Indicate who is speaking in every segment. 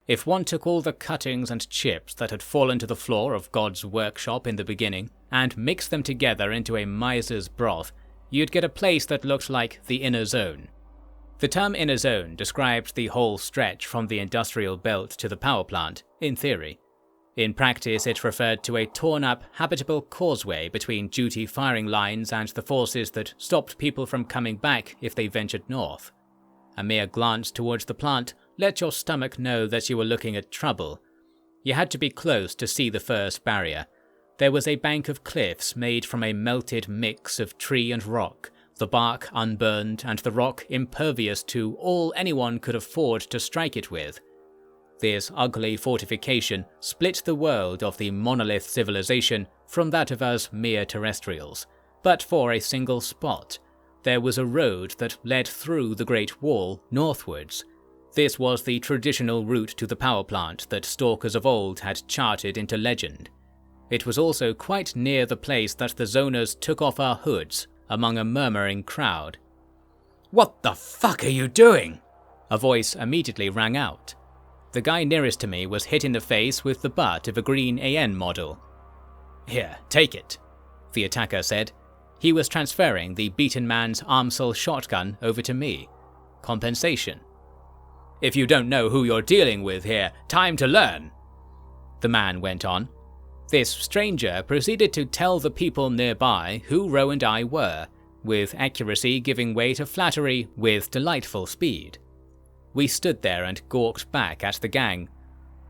Speaker 1: If one took all the cuttings and chips that had fallen to the floor of God's workshop in the beginning and mixed them together into a miser's broth, you'd get a place that looked like the inner zone. The term inner zone described the whole stretch from the industrial belt to the power plant, in theory. In practice, it referred to a torn-up, habitable causeway between duty firing lines and the forces that stopped people from coming back if they ventured north. A mere glance towards the plant let your stomach know that you were looking at trouble. You had to be close to see the first barrier. There was a bank of cliffs made from a melted mix of tree and rock, the bark unburned and the rock impervious to all anyone could afford to strike it with. This ugly fortification split the world of the Monolith civilization from that of us mere terrestrials, but for a single spot. There was a road that led through the Great Wall northwards. This was the traditional route to the power plant that stalkers of old had charted into legend. It was also quite near the place that the zoners took off our hoods among a murmuring crowd. "What the fuck are you doing?" a voice immediately rang out. The guy nearest to me was hit in the face with the butt of a green AN model. "Here, take it," the attacker said. He was transferring the beaten man's Armsel shotgun over to me. Compensation. "If you don't know who you're dealing with here, time to learn," the man went on. This stranger proceeded to tell the people nearby who Rho and I were, with accuracy giving way to flattery with delightful speed. We stood there and gawked back at the gang.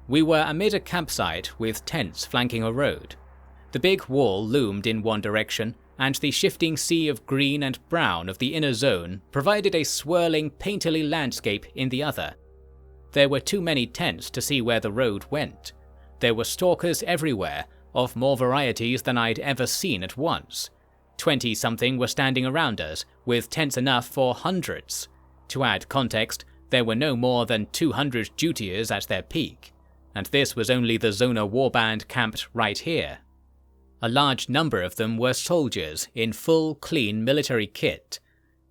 Speaker 1: We were amid a campsite with tents flanking a road. The big wall loomed in one direction, and the shifting sea of green and brown of the inner zone provided a swirling, painterly landscape in the other. There were too many tents to see where the road went. There were stalkers everywhere, of more varieties than I'd ever seen at once. 20-something were standing around us, with tents enough for hundreds. To add context, there were no more than 200 dutiers at their peak, and this was only the Zoner warband camped right here. A large number of them were soldiers in full, clean military kit.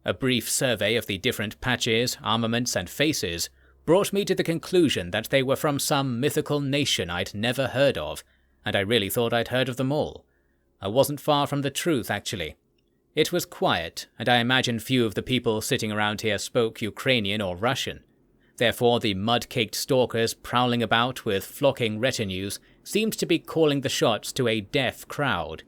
Speaker 1: A brief survey of the different patches, armaments, and faces brought me to the conclusion that they were from some mythical nation I'd never heard of, and I really thought I'd heard of them all. I wasn't far from the truth, actually. It was quiet, and I imagine few of the people sitting around here spoke Ukrainian or Russian. Therefore, the mud-caked stalkers prowling about with flocking retinues seemed to be calling the shots to a deaf crowd.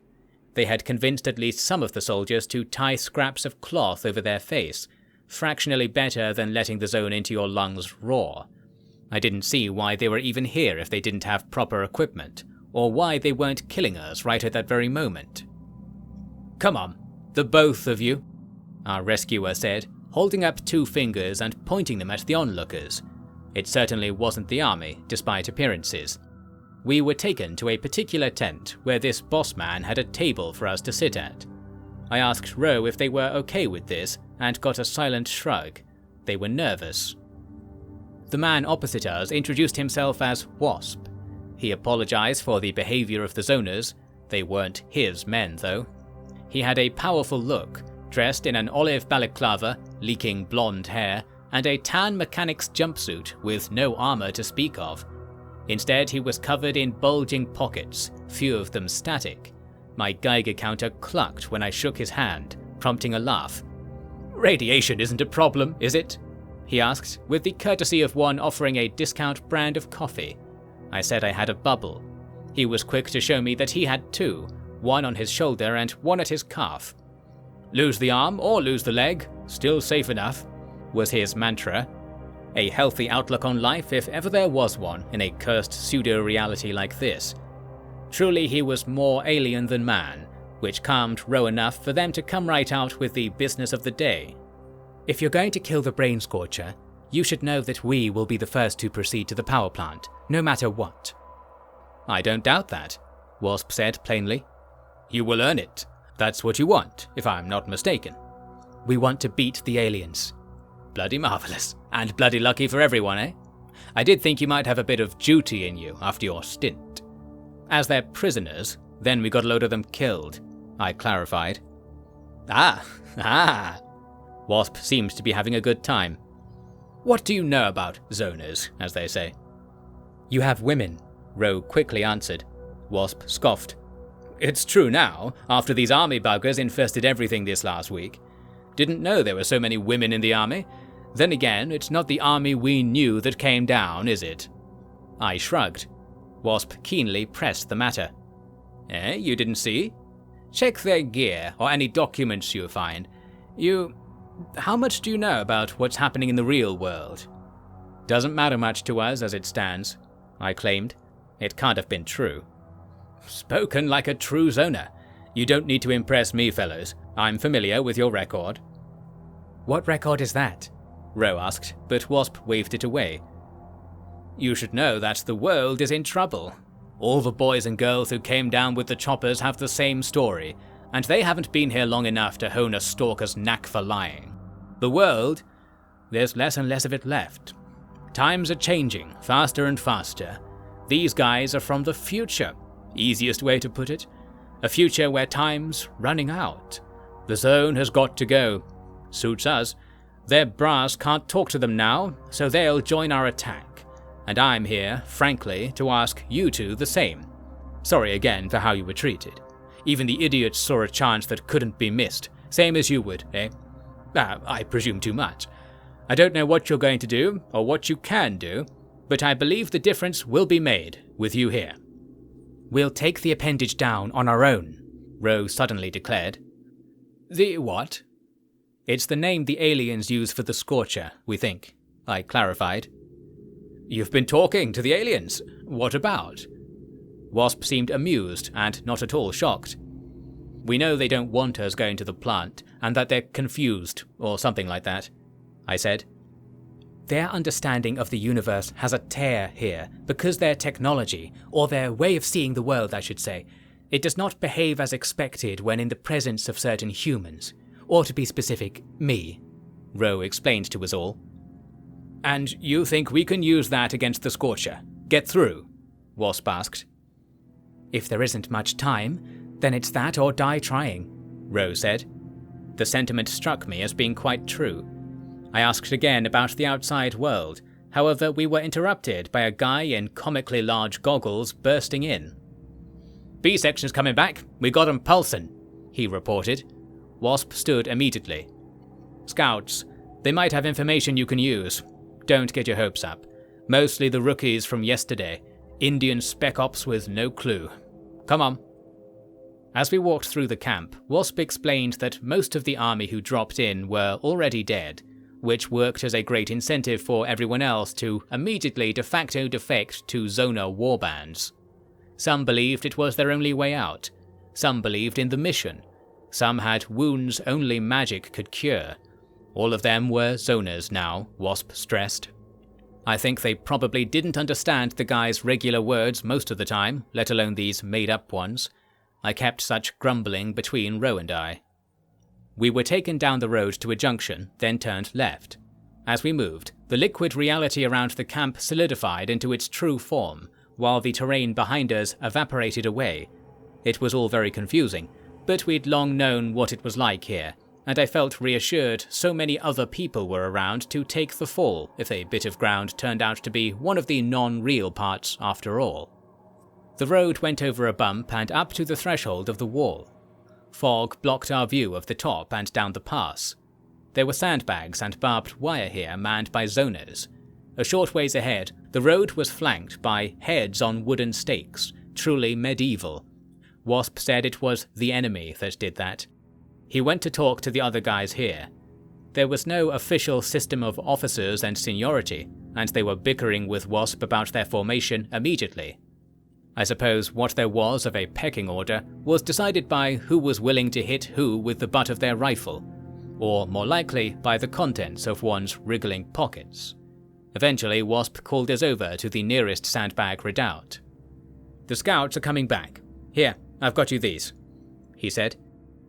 Speaker 1: They had convinced at least some of the soldiers to tie scraps of cloth over their face, fractionally better than letting the zone into your lungs raw. I didn't see why they were even here if they didn't have proper equipment, or why they weren't killing us right at that very moment. "Come on, the both of you," our rescuer said, holding up 2 fingers and pointing them at the onlookers. It certainly wasn't the army, despite appearances. We were taken to a particular tent where this boss man had a table for us to sit at. I asked Rho if they were okay with this, and got a silent shrug. They were nervous. The man opposite us introduced himself as Wasp. He apologized for the behavior of the zoners. They weren't his men, though. He had a powerful look, dressed in an olive balaclava, leaking blonde hair, and a tan mechanic's jumpsuit with no armor to speak of. Instead, he was covered in bulging pockets, few of them static. My Geiger counter clucked when I shook his hand, prompting a laugh. "Radiation isn't a problem, is it?" he asked, with the courtesy of one offering a discount brand of coffee. I said I had a bubble. He was quick to show me that he had 2, one on his shoulder and one at his calf. "Lose the arm or lose the leg, still safe enough," was his mantra. A healthy outlook on life if ever there was one in a cursed pseudo-reality like this. Truly he was more alien than man, which calmed Rho enough for them to come right out with the business of the day. "If you're going to kill the Brain Scorcher, you should know that we will be the first to proceed to the power plant, no matter what." "I don't doubt that," Wasp said plainly. "You will earn it. That's what you want, if I'm not mistaken." "We want to beat the aliens." "Bloody marvellous. And bloody lucky for everyone, eh? I did think you might have a bit of duty in you after your stint." "As their prisoners, then we got a load of them killed," I clarified. Ah. Wasp seemed to be having a good time. "What do you know about zoners, as they say?" "You have women," Rho quickly answered. Wasp scoffed. "It's true now, after these army buggers infested everything this last week. Didn't know there were so many women in the army. Then again, it's not the army we knew that came down, is it?" I shrugged. Wasp keenly pressed the matter. You didn't see? Check their gear or any documents you find. How much do you know about what's happening in the real world?" "Doesn't matter much to us as it stands," I claimed. It can't have been true. "Spoken like a true zoner. You don't need to impress me, fellows. I'm familiar with your record." "What record is that?" Rho asked, but Wasp waved it away. "You should know that the world is in trouble. All the boys and girls who came down with the choppers have the same story, and they haven't been here long enough to hone a stalker's knack for lying. The world, there's less and less of it left. Times are changing, faster and faster. These guys are from the future, easiest way to put it. A future where time's running out. The zone has got to go. Suits us. Their brass can't talk to them now, so they'll join our attack. And I'm here, frankly, to ask you two the same. Sorry again for how you were treated. Even the idiots saw a chance that couldn't be missed, same as you would, eh? I presume too much. I don't know what you're going to do, or what you can do, but I believe the difference will be made with you here." "We'll take the appendage down on our own," Rho suddenly declared. "The what?" "It's the name the aliens use for the Scorcher, we think," I clarified. "You've been talking to the aliens? What about?" Wasp seemed amused and not at all shocked. "We know they don't want us going to the plant, and that they're confused, or something like that," I said. "Their understanding of the universe has a tear here, because their technology, or their way of seeing the world, I should say, it does not behave as expected when in the presence of certain humans, or to be specific, me," Rho explained to us all. "And you think we can use that against the Scorcher? Get through?" Wasp asked. "If there isn't much time, then it's that or die trying," Rho said. The sentiment struck me as being quite true. I asked again about the outside world, however we were interrupted by a guy in comically large goggles bursting in. "B-section's coming back, we got 'em pulsing," he reported. Wasp stood immediately. "Scouts, they might have information you can use. Don't get your hopes up. Mostly the rookies from yesterday. Indian spec ops with no clue. Come on." As we walked through the camp, Wasp explained that most of the army who dropped in were already dead, which worked as a great incentive for everyone else to immediately de facto defect to Zoner warbands. Some believed it was their only way out. Some believed in the mission. Some had wounds only magic could cure. All of them were Zoners now, Wasp stressed. I think they probably didn't understand the guy's regular words most of the time, let alone these made-up ones. I kept such grumbling between Rho and I. We were taken down the road to a junction, then turned left. As we moved, the liquid reality around the camp solidified into its true form, while the terrain behind us evaporated away. It was all very confusing, but we'd long known what it was like here, and I felt reassured so many other people were around to take the fall if a bit of ground turned out to be one of the non-real parts after all. The road went over a bump and up to the threshold of the wall. Fog blocked our view of the top and down the pass. There were sandbags and barbed wire here manned by zoners. A short ways ahead, the road was flanked by heads on wooden stakes, truly medieval. Wasp said it was the enemy that did that. He went to talk to the other guys here. There was no official system of officers and seniority, and they were bickering with Wasp about their formation immediately. I suppose what there was of a pecking order was decided by who was willing to hit who with the butt of their rifle, or more likely by the contents of one's wriggling pockets. Eventually, Wasp called us over to the nearest sandbag redoubt. "The scouts are coming back. Here, I've got you these," he said.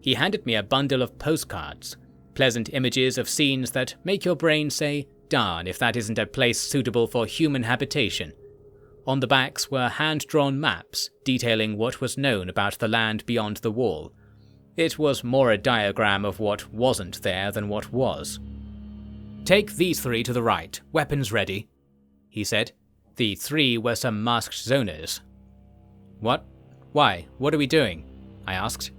Speaker 1: He handed me a bundle of postcards, pleasant images of scenes that make your brain say, darn if that isn't a place suitable for human habitation. On the backs were hand-drawn maps detailing what was known about the land beyond the wall. It was more a diagram of what wasn't there than what was. "Take these 3 to the right, weapons ready," he said. The three were some masked zoners. What? Why? What are we doing? I asked.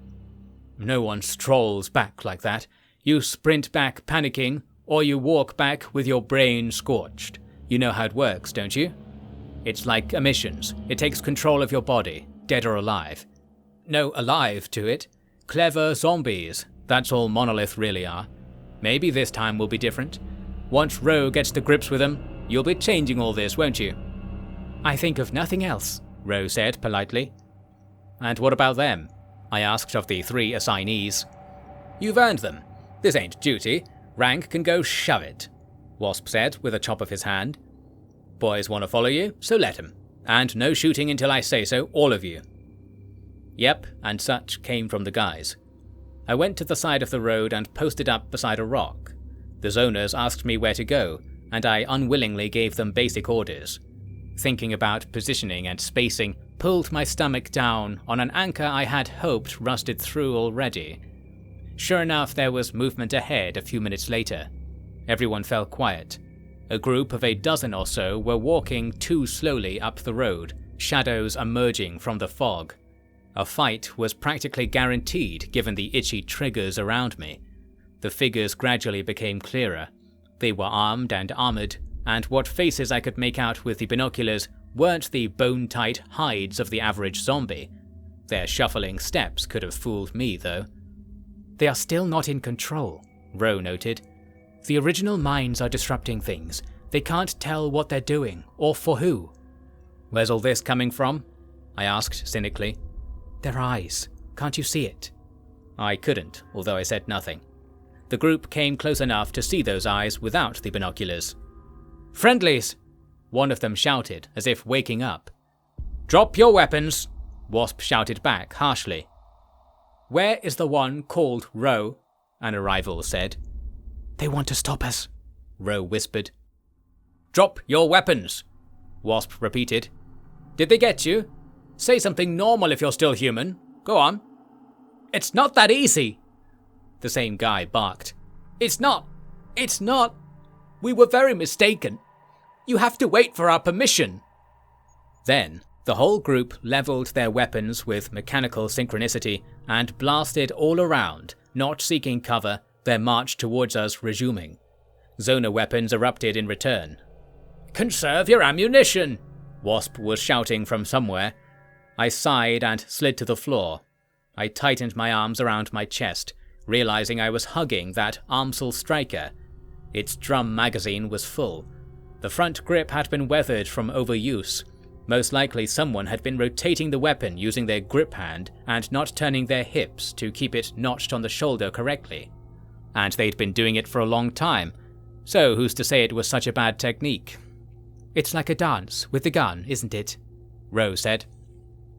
Speaker 1: No one strolls back like that. You sprint back panicking, or you walk back with your brain scorched. You know how it works, don't you? It's like emissions. It takes control of your body, dead or alive. No alive to it. Clever zombies. That's all Monolith really are. Maybe this time will be different. Once Rho gets the grips with them, you'll be changing all this, won't you? I think of nothing else, Rho said politely. And what about them? I asked of the three assignees. You've earned them. This ain't duty. Rank can go shove it, Wasp said with a chop of his hand. Boys want to follow you, so let 'em. And no shooting until I say so, all of you. Yep, and such came from the guys. I went to the side of the road and posted up beside a rock. The zoners asked me where to go, and I unwillingly gave them basic orders. Thinking about positioning and spacing pulled my stomach down on an anchor I had hoped rusted through already. Sure enough, there was movement ahead a few minutes later. Everyone fell quiet. A group of a dozen or so were walking too slowly up the road, shadows emerging from the fog. A fight was practically guaranteed given the itchy triggers around me. The figures gradually became clearer. They were armed and armoured, and what faces I could make out with the binoculars weren't the bone-tight hides of the average zombie. Their shuffling steps could have fooled me, though. They are still not in control, Rho noted. The original minds are disrupting things. They can't tell what they're doing, or for who. Where's all this coming from? I asked cynically. Their eyes. Can't you see it? I couldn't, although I said nothing. The group came close enough to see those eyes without the binoculars. Friendlies! One of them shouted, as if waking up. Drop your weapons! Wasp shouted back harshly. Where is the one called Rho? An arrival said. They want to stop us, Rho whispered. Drop your weapons! Wasp repeated. Did they get you? Say something normal if you're still human. Go on. It's not that easy! The same guy barked. It's not! We were very mistaken. You have to wait for our permission. Then, the whole group leveled their weapons with mechanical synchronicity and blasted all around, not seeking cover, their march towards us resuming. Zoner weapons erupted in return. Conserve your ammunition! Wasp was shouting from somewhere. I sighed and slid to the floor. I tightened my arms around my chest, realizing I was hugging that Armsel striker. Its drum magazine was full. The front grip had been weathered from overuse. Most likely someone had been rotating the weapon using their grip hand and not turning their hips to keep it notched on the shoulder correctly. And they'd been doing it for a long time, so who's to say it was such a bad technique? It's like a dance with the gun, isn't it? Rho said.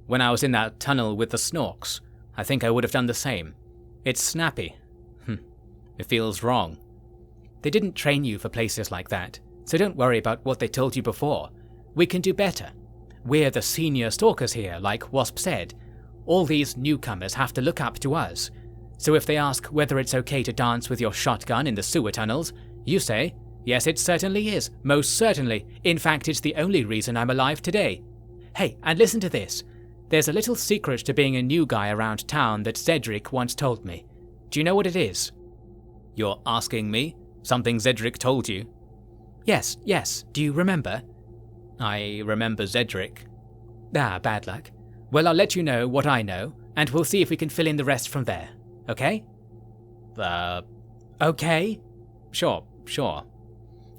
Speaker 1: When I was in that tunnel with the snorks, I think I would have done the same. It's snappy. It feels wrong. They didn't train you for places like that, so don't worry about what they told you before. We can do better. We're the senior stalkers here, like Wasp said. All these newcomers have to look up to us. So if they ask whether it's okay to dance with your shotgun in the sewer tunnels, you say, yes, it certainly is, most certainly. In fact, it's the only reason I'm alive today. Hey, and listen to this. There's a little secret to being a new guy around town that Zedric once told me. Do you know what it is? You're asking me? Something Zedric told you? Yes. Do you remember? I remember Zedric. Ah, bad luck. Well, I'll let you know what I know, and we'll see if we can fill in the rest from there. Okay? Okay? Sure.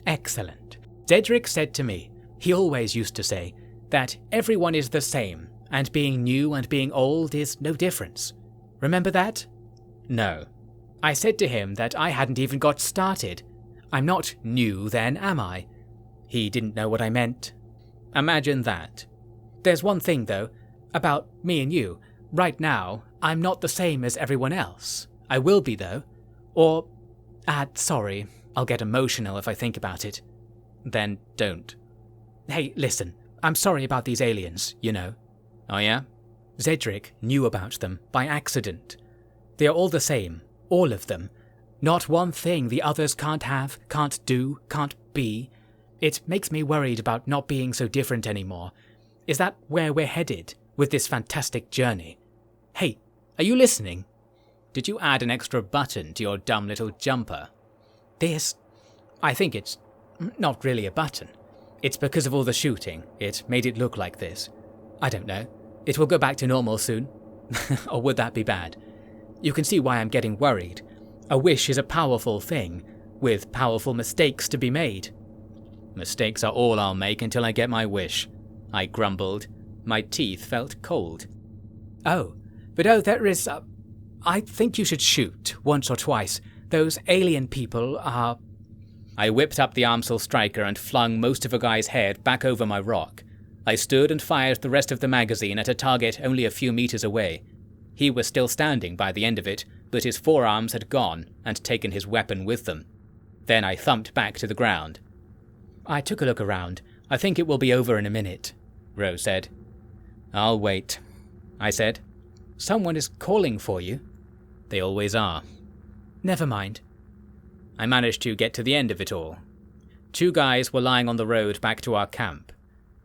Speaker 1: Excellent. Zedric said to me, he always used to say, that everyone is the same, and being new and being old is no difference. Remember that? No. I said to him that I hadn't even got started. I'm not new then, am I? He didn't know what I meant. Imagine that. There's one thing, though, about me and you. Right now, I'm not the same as everyone else. I will be, though. Or... sorry. I'll get emotional if I think about it. Then don't. Hey, listen. I'm sorry about these aliens, you know. Oh yeah? Zedric knew about them by accident. They are all the same. All of them. Not one thing the others can't have, can't do, can't be. It makes me worried about not being so different anymore. Is that where we're headed with this fantastic journey? Hey, are you listening? Did you add an extra button to your dumb little jumper? This? I think it's not really a button. It's because of all the shooting. It made it look like this. I don't know. It will go back to normal soon. Or would that be bad? You can see why I'm getting worried. A wish is a powerful thing, with powerful mistakes to be made. Mistakes are all I'll make until I get my wish, I grumbled. My teeth felt cold. There is I think you should shoot, once or twice. Those alien people are... I whipped up the Armsel striker and flung most of a guy's head back over my rock. I stood and fired the rest of the magazine at a target only a few meters away. He was still standing by the end of it, but his forearms had gone and taken his weapon with them. Then I thumped back to the ground. I took a look around. I think it will be over in a minute, Rho said. I'll wait, I said. Someone is calling for you. They always are. Never mind. I managed to get to the end of it all. 2 guys were lying on the road back to our camp.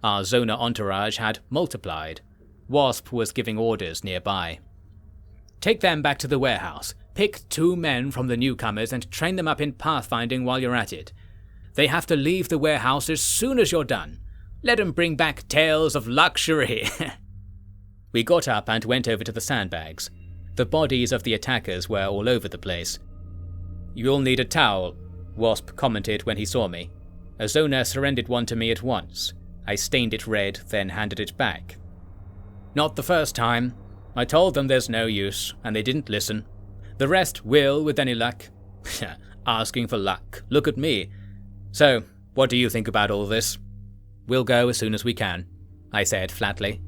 Speaker 1: Our Zona entourage had multiplied. Wasp was giving orders nearby. Take them back to the warehouse. Pick 2 men from the newcomers and train them up in pathfinding while you're at it. They have to leave the warehouse as soon as you're done. Let them bring back tales of luxury. We got up and went over to the sandbags. The bodies of the attackers were all over the place. You'll need a towel, Wasp commented when he saw me. Azona surrendered one to me at once. I stained it red, then handed it back. Not the first time. I told them there's no use, and they didn't listen. The rest will with any luck. Asking for luck. Look at me. So, what do you think about all this? We'll go as soon as we can, I said flatly.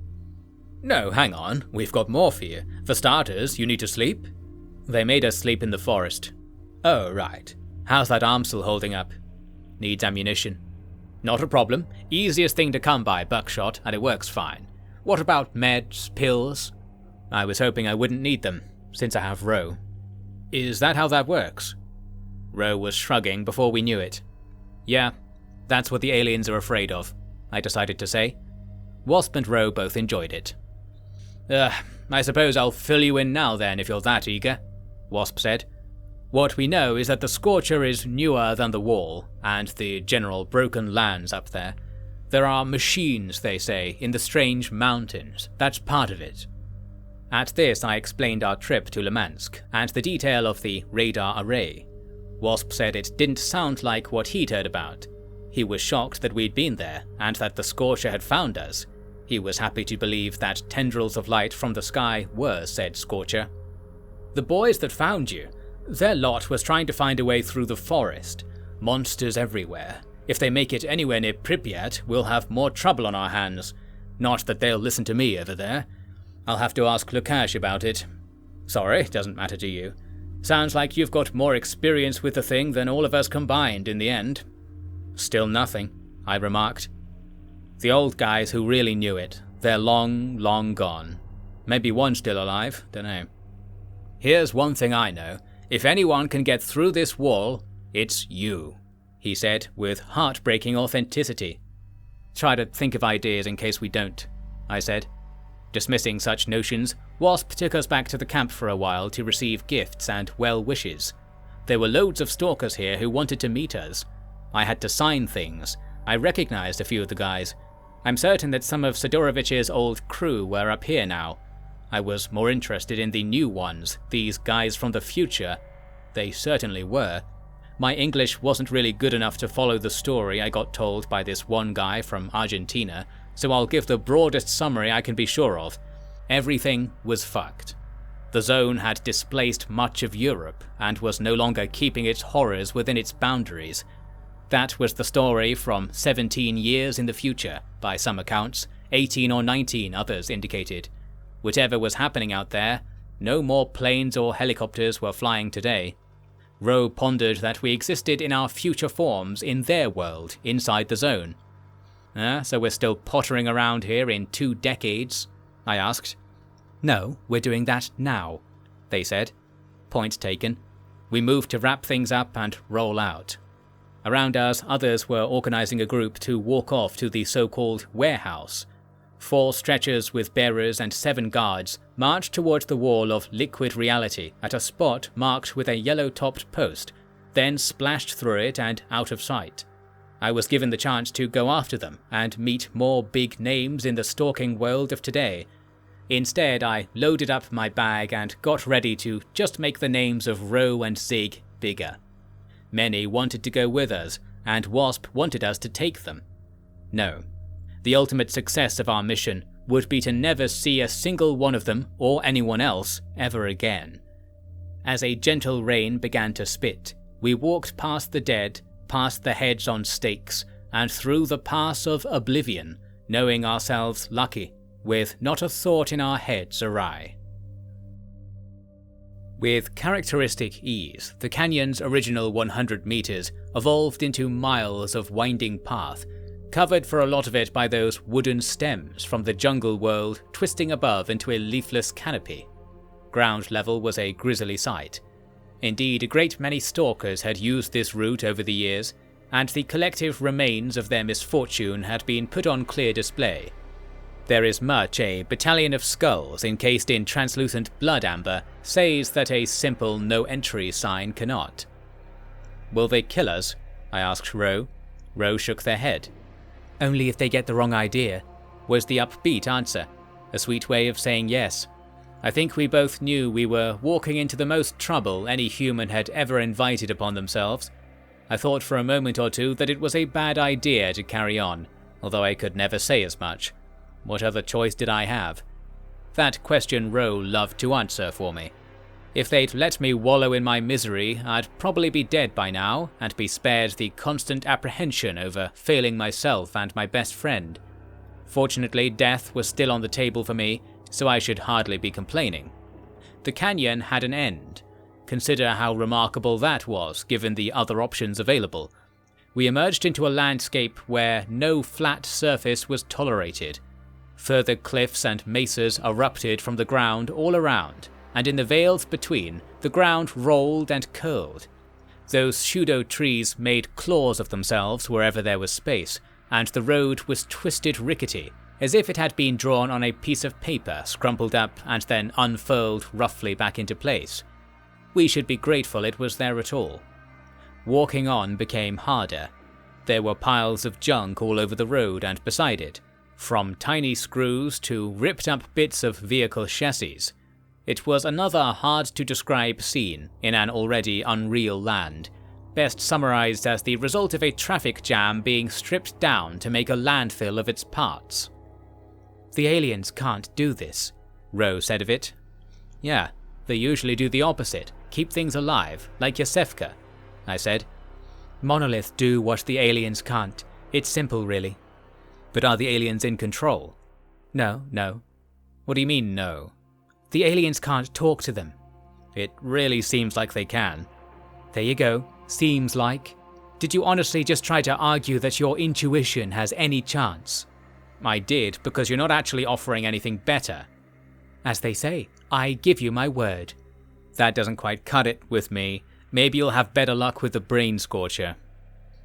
Speaker 1: No, hang on. We've got more for you. For starters, you need to sleep. They made us sleep in the forest. Oh, right. How's that Armsel holding up? Needs ammunition. Not a problem. Easiest thing to come by, buckshot, and it works fine. What about meds, pills? I was hoping I wouldn't need them, since I have Rho. Is that how that works? Rho was shrugging before we knew it. Yeah, that's what the aliens are afraid of, I decided to say. Wasp and Rho both enjoyed it. I suppose I'll fill you in now then if you're that eager, Wasp said. What we know is that the Scorcher is newer than the Wall, and the general broken lands up there. There are machines, they say, in the strange mountains. That's part of it. At this I explained our trip to Lemansk, and the detail of the radar array. Wasp said it didn't sound like what he'd heard about. He was shocked that we'd been there, and that the Scorcher had found us. He was happy to believe that tendrils of light from the sky were said Scorcher. The boys that found you, their lot was trying to find a way through the forest. Monsters everywhere. If they make it anywhere near Pripyat, we'll have more trouble on our hands. Not that they'll listen to me over there. I'll have to ask Lukash about it. Sorry, doesn't matter to you. Sounds like you've got more experience with the thing than all of us combined in the end. Still nothing, I remarked. The old guys who really knew it, they're long, long gone. Maybe one still alive, dunno. Here's one thing I know. If anyone can get through this wall, it's you, he said with heartbreaking authenticity. Try to think of ideas in case we don't, I said. Dismissing such notions, Wasp took us back to the camp for a while to receive gifts and well wishes. There were loads of stalkers here who wanted to meet us. I had to sign things. I recognized a few of the guys. I'm certain that some of Sidorovich's old crew were up here now. I was more interested in the new ones, these guys from the future. They certainly were. My English wasn't really good enough to follow the story I got told by this one guy from Argentina, so I'll give the broadest summary I can be sure of. Everything was fucked. The zone had displaced much of Europe and was no longer keeping its horrors within its boundaries. That was the story from 17 years in the future, by some accounts, 18 or 19 others indicated. Whatever was happening out there, no more planes or helicopters were flying today. Rho pondered that we existed in our future forms in their world, inside the zone. So we're still pottering around here in 2 decades? I asked. No, we're doing that now, they said. Point taken. We moved to wrap things up and roll out. Around us, others were organising a group to walk off to the so-called warehouse. 4 stretchers with bearers and 7 guards marched towards the wall of liquid reality at a spot marked with a yellow-topped post, then splashed through it and out of sight. I was given the chance to go after them and meet more big names in the stalking world of today. Instead, I loaded up my bag and got ready to just make the names of Rho and Zig bigger. Many wanted to go with us, and Wasp wanted us to take them. No. The ultimate success of our mission would be to never see a single one of them, or anyone else, ever again. As a gentle rain began to spit, we walked past the dead, past the heads on stakes, and through the pass of oblivion, knowing ourselves lucky, with not a thought in our heads awry. With characteristic ease, the canyon's original 100 meters evolved into miles of winding path, covered for a lot of it by those wooden stems from the jungle world twisting above into a leafless canopy. Ground level was a grisly sight. Indeed, a great many stalkers had used this route over the years, and the collective remains of their misfortune had been put on clear display. There is much a battalion of skulls encased in translucent blood amber says that a simple no-entry sign cannot. "Will they kill us?" I asked Rho. Rho shook their head. "Only if they get the wrong idea," was the upbeat answer, a sweet way of saying yes. I think we both knew we were walking into the most trouble any human had ever invited upon themselves. I thought for a moment or two that it was a bad idea to carry on, although I could never say as much. What other choice did I have? That question Rho loved to answer for me. If they'd let me wallow in my misery, I'd probably be dead by now, and be spared the constant apprehension over failing myself and my best friend. Fortunately, death was still on the table for me, so I should hardly be complaining. The canyon had an end. Consider how remarkable that was, given the other options available. We emerged into a landscape where no flat surface was tolerated. Further cliffs and mesas erupted from the ground all around, and in the vales between, the ground rolled and curled. Those pseudo trees made claws of themselves wherever there was space, and the road was twisted rickety, as if it had been drawn on a piece of paper scrumpled up and then unfurled roughly back into place. We should be grateful it was there at all. Walking on became harder. There were piles of junk all over the road and beside it, from tiny screws to ripped up bits of vehicle chassis. It was another hard-to-describe scene in an already unreal land, best summarized as the result of a traffic jam being stripped down to make a landfill of its parts. "The aliens can't do this," Rho said of it. "Yeah, they usually do the opposite, keep things alive, like Yosefka," I said. "Monolith do what the aliens can't. It's simple, really." "But are the aliens in control?" No. "What do you mean, no?" "The aliens can't talk to them." "It really seems like they can." "There you go. Seems like. Did you honestly just try to argue that your intuition has any chance?" "I did, because you're not actually offering anything better." "As they say, I give you my word." "That doesn't quite cut it with me. Maybe you'll have better luck with the Brain Scorcher."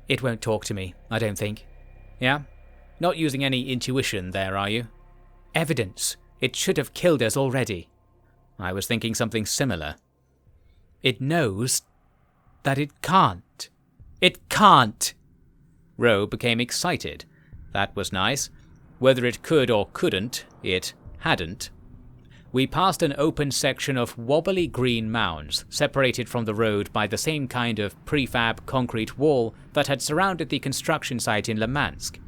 Speaker 1: "It won't talk to me, I don't think." "Yeah? Not using any intuition there, are you?" "Evidence. It should have killed us already." "I was thinking something similar." "It knows that it can't. It can't!" Rho became excited. That was nice. Whether it could or couldn't, it hadn't. We passed an open section of wobbly green mounds, separated from the road by the same kind of prefab concrete wall that had surrounded the construction site in Lemansk.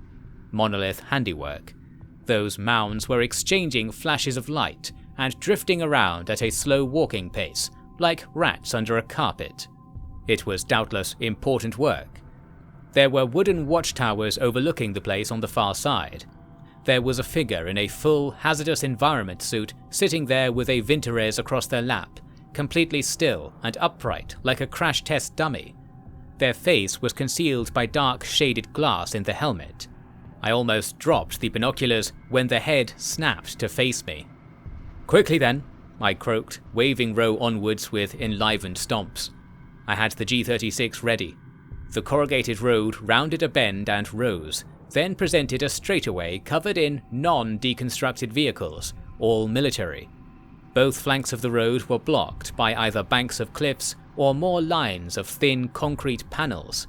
Speaker 1: Monolith handiwork. Those mounds were exchanging flashes of light and drifting around at a slow walking pace, like rats under a carpet. It was doubtless important work. There were wooden watchtowers overlooking the place on the far side. There was a figure in a full hazardous environment suit sitting there with a Vinterez across their lap, completely still and upright like a crash test dummy. Their face was concealed by dark shaded glass in the helmet. I almost dropped the binoculars when the head snapped to face me. "Quickly then," I croaked, waving Rho onwards with enlivened stomps. I had the G-36 ready. The corrugated road rounded a bend and rose, then presented a straightaway covered in non-deconstructed vehicles, all military. Both flanks of the road were blocked by either banks of cliffs or more lines of thin concrete panels.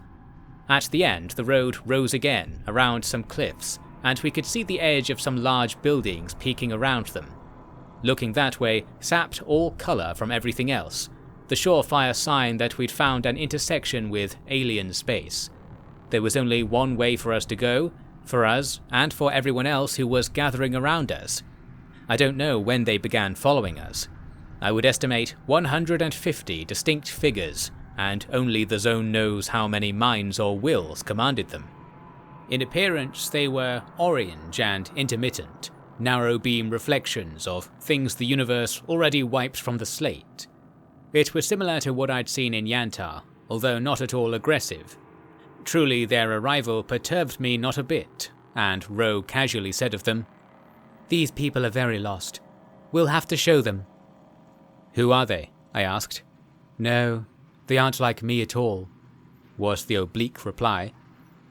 Speaker 1: At the end, the road rose again around some cliffs, and we could see the edge of some large buildings peeking around them. Looking that way sapped all colour from everything else, the surefire sign that we'd found an intersection with alien space. There was only one way for us to go, for us and for everyone else who was gathering around us. I don't know when they began following us. I would estimate 150 distinct figures, and only the zone knows how many minds or wills commanded them. In appearance they were orange and intermittent, narrow beam reflections of things the universe already wiped from the slate. It was similar to what I'd seen in Yantar, although not at all aggressive. Truly their arrival perturbed me not a bit, and Rho casually said of them, "These people are very lost. We'll have to show them." "Who are they?" I asked. "No, they aren't like me at all," was the oblique reply.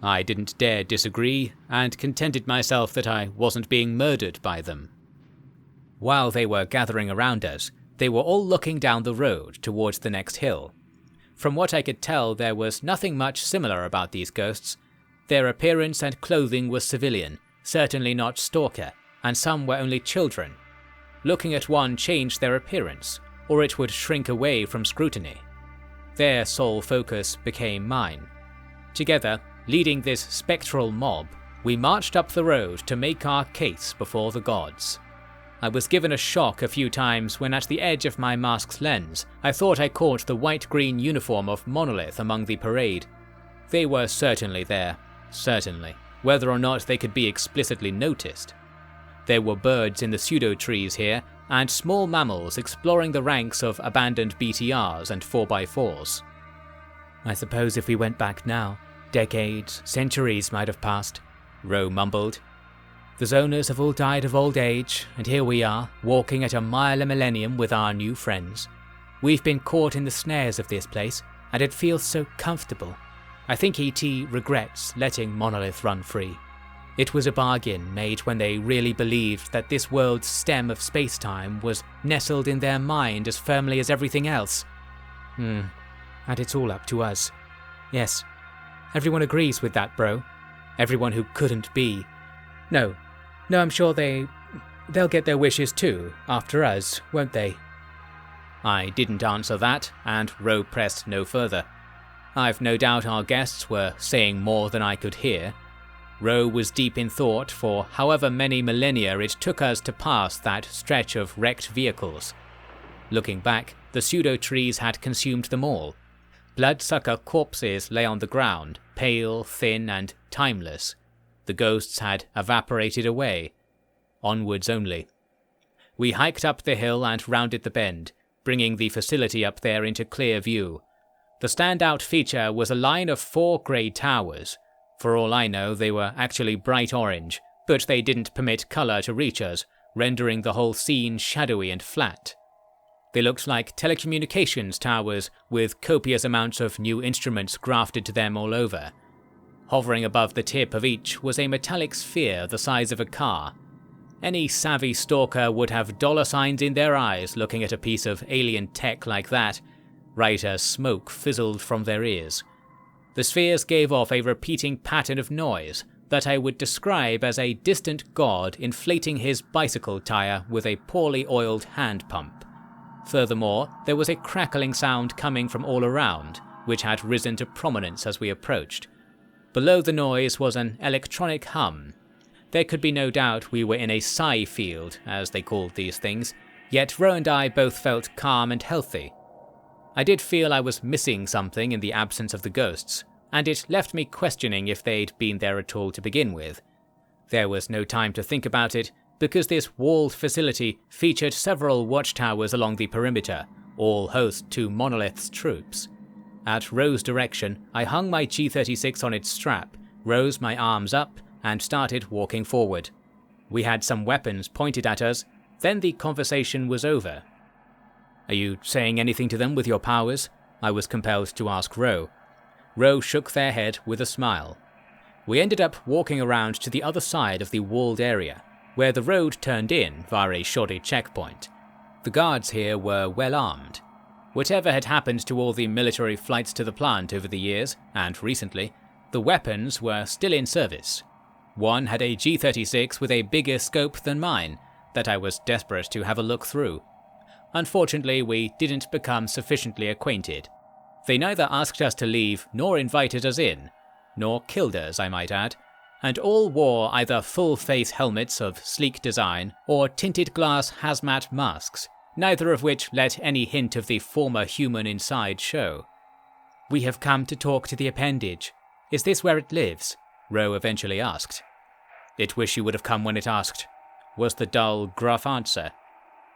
Speaker 1: I didn't dare disagree, and contented myself that I wasn't being murdered by them. While they were gathering around us, they were all looking down the road towards the next hill. From what I could tell, there was nothing much similar about these ghosts. Their appearance and clothing was civilian, certainly not stalker, and some were only children. Looking at one changed their appearance, or it would shrink away from scrutiny. Their sole focus became mine. Together, leading this spectral mob, we marched up the road to make our case before the gods. I was given a shock a few times when at the edge of my mask's lens I thought I caught the white-green uniform of Monolith among the parade. They were certainly there, certainly, whether or not they could be explicitly noticed. There were birds in the pseudo-trees here, and small mammals exploring the ranks of abandoned BTRs and 4x4s. "I suppose if we went back now, decades, centuries might have passed," Rho mumbled. "The zoners have all died of old age, and here we are, walking at a mile a millennium with our new friends. We've been caught in the snares of this place, and it feels so comfortable. I think ET regrets letting Monolith run free. It was a bargain made when they really believed that this world's stem of space-time was nestled in their mind as firmly as everything else. And it's all up to us. Yes, everyone agrees with that, bro. Everyone who couldn't be. No, I'm sure they'll get their wishes too, after us, won't they?" I didn't answer that, and Rho pressed no further. I've no doubt our guests were saying more than I could hear. Rho was deep in thought for however many millennia it took us to pass that stretch of wrecked vehicles. Looking back, the pseudo-trees had consumed them all. Bloodsucker corpses lay on the ground, pale, thin, and timeless. The ghosts had evaporated away. Onwards only. We hiked up the hill and rounded the bend, bringing the facility up there into clear view. The standout feature was a line of 4 grey towers. For all I know, they were actually bright orange, but they didn't permit colour to reach us, rendering the whole scene shadowy and flat. They looked like telecommunications towers, with copious amounts of new instruments grafted to them all over. Hovering above the tip of each was a metallic sphere the size of a car. Any savvy stalker would have dollar signs in their eyes looking at a piece of alien tech like that, right as smoke fizzled from their ears. The spheres gave off a repeating pattern of noise that I would describe as a distant god inflating his bicycle tire with a poorly oiled hand pump. Furthermore, there was a crackling sound coming from all around, which had risen to prominence as we approached. Below the noise was an electronic hum. There could be no doubt we were in a psi field, as they called these things, yet Rho and I both felt calm and healthy. I did feel I was missing something in the absence of the ghosts, and it left me questioning if they'd been there at all to begin with. There was no time to think about it, because this walled facility featured several watchtowers along the perimeter, all host to Monolith's troops. At Rho's direction, I hung my G36 on its strap, rose my arms up, and started walking forward. We had some weapons pointed at us, then the conversation was over. "Are you saying anything to them with your powers?" I was compelled to ask Rho. Rho shook their head with a smile. We ended up walking around to the other side of the walled area, where the road turned in via a shoddy checkpoint. The guards here were well armed. Whatever had happened to all the military flights to the plant over the years, and recently, the weapons were still in service. One had a G36 with a bigger scope than mine, that I was desperate to have a look through. Unfortunately, we didn't become sufficiently acquainted. They neither asked us to leave nor invited us in, nor killed us, I might add, and all wore either full-face helmets of sleek design or tinted glass hazmat masks, neither of which let any hint of the former human inside show. "We have come to talk to the appendage. Is this where it lives?" Rho eventually asked. "It wish you would have come when it asked," was the dull, gruff answer.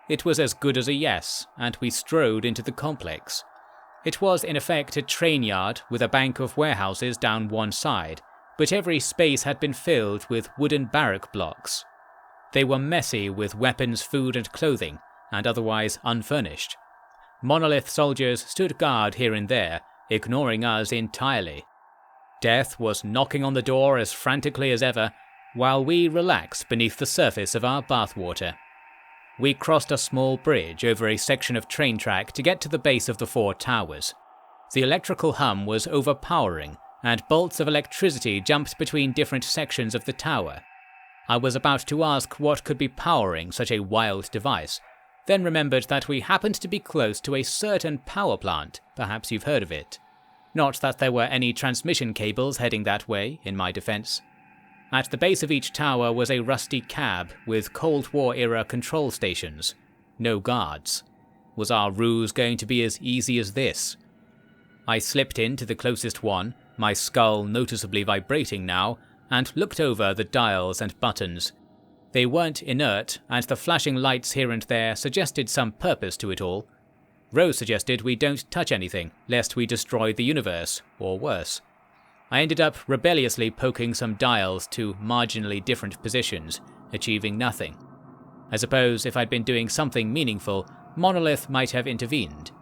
Speaker 1: It was as good as a yes, and we strode into the complex. It was in effect a train yard with a bank of warehouses down one side, but every space had been filled with wooden barrack blocks. They were messy with weapons, food and clothing, and otherwise unfurnished. Monolith soldiers stood guard here and there, ignoring us entirely. Death was knocking on the door as frantically as ever, while we relaxed beneath the surface of our bathwater. We crossed a small bridge over a section of train track to get to the base of the 4 towers. The electrical hum was overpowering, and bolts of electricity jumped between different sections of the tower. I was about to ask what could be powering such a wild device, then remembered that we happened to be close to a certain power plant, perhaps you've heard of it. Not that there were any transmission cables heading that way, in my defense. At the base of each tower was a rusty cab with Cold War-era control stations. No guards. Was our ruse going to be as easy as this? I slipped into the closest one, my skull noticeably vibrating now, and looked over the dials and buttons. They weren't inert, and the flashing lights here and there suggested some purpose to it all. Rho suggested we don't touch anything, lest we destroy the universe, or worse. I ended up rebelliously poking some dials to marginally different positions, achieving nothing. I suppose if I'd been doing something meaningful, Monolith might have intervened.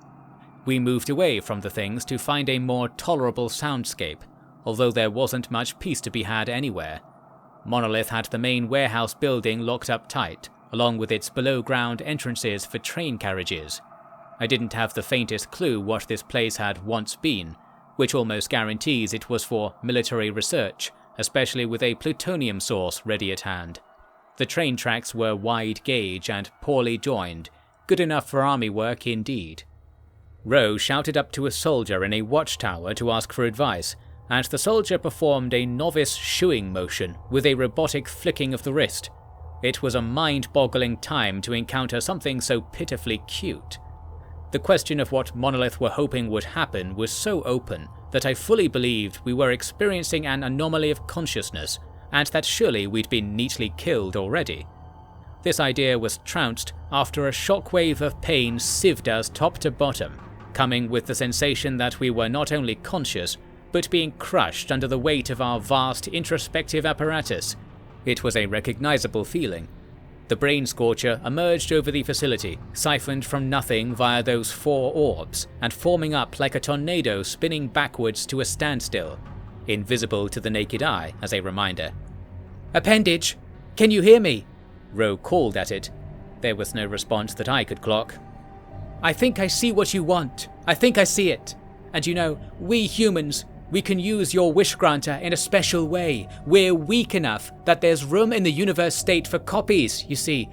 Speaker 1: We moved away from the things to find a more tolerable soundscape, although there wasn't much peace to be had anywhere. Monolith had the main warehouse building locked up tight, along with its below-ground entrances for train carriages. I didn't have the faintest clue what this place had once been, which almost guarantees it was for military research, especially with a plutonium source ready at hand. The train tracks were wide gauge and poorly joined, good enough for army work indeed. Rho shouted up to a soldier in a watchtower to ask for advice, and the soldier performed a novice shooing motion with a robotic flicking of the wrist. It was a mind-boggling time to encounter something so pitifully cute. The question of what Monolith were hoping would happen was so open that I fully believed we were experiencing an anomaly of consciousness, and that surely we'd been neatly killed already. This idea was trounced after a shockwave of pain sieved us top to bottom, coming with the sensation that we were not only conscious, but being crushed under the weight of our vast introspective apparatus. It was a recognizable feeling. The Brain Scorcher emerged over the facility, siphoned from nothing via those 4 orbs, and forming up like a tornado spinning backwards to a standstill, invisible to the naked eye as a reminder. "Appendage! Can you hear me?" Rho called at it. There was no response that I could clock. "I think I see what you want. I think I see it. And you know, we humans, we can use your wish granter in a special way. We're weak enough that there's room in the universe state for copies, you see.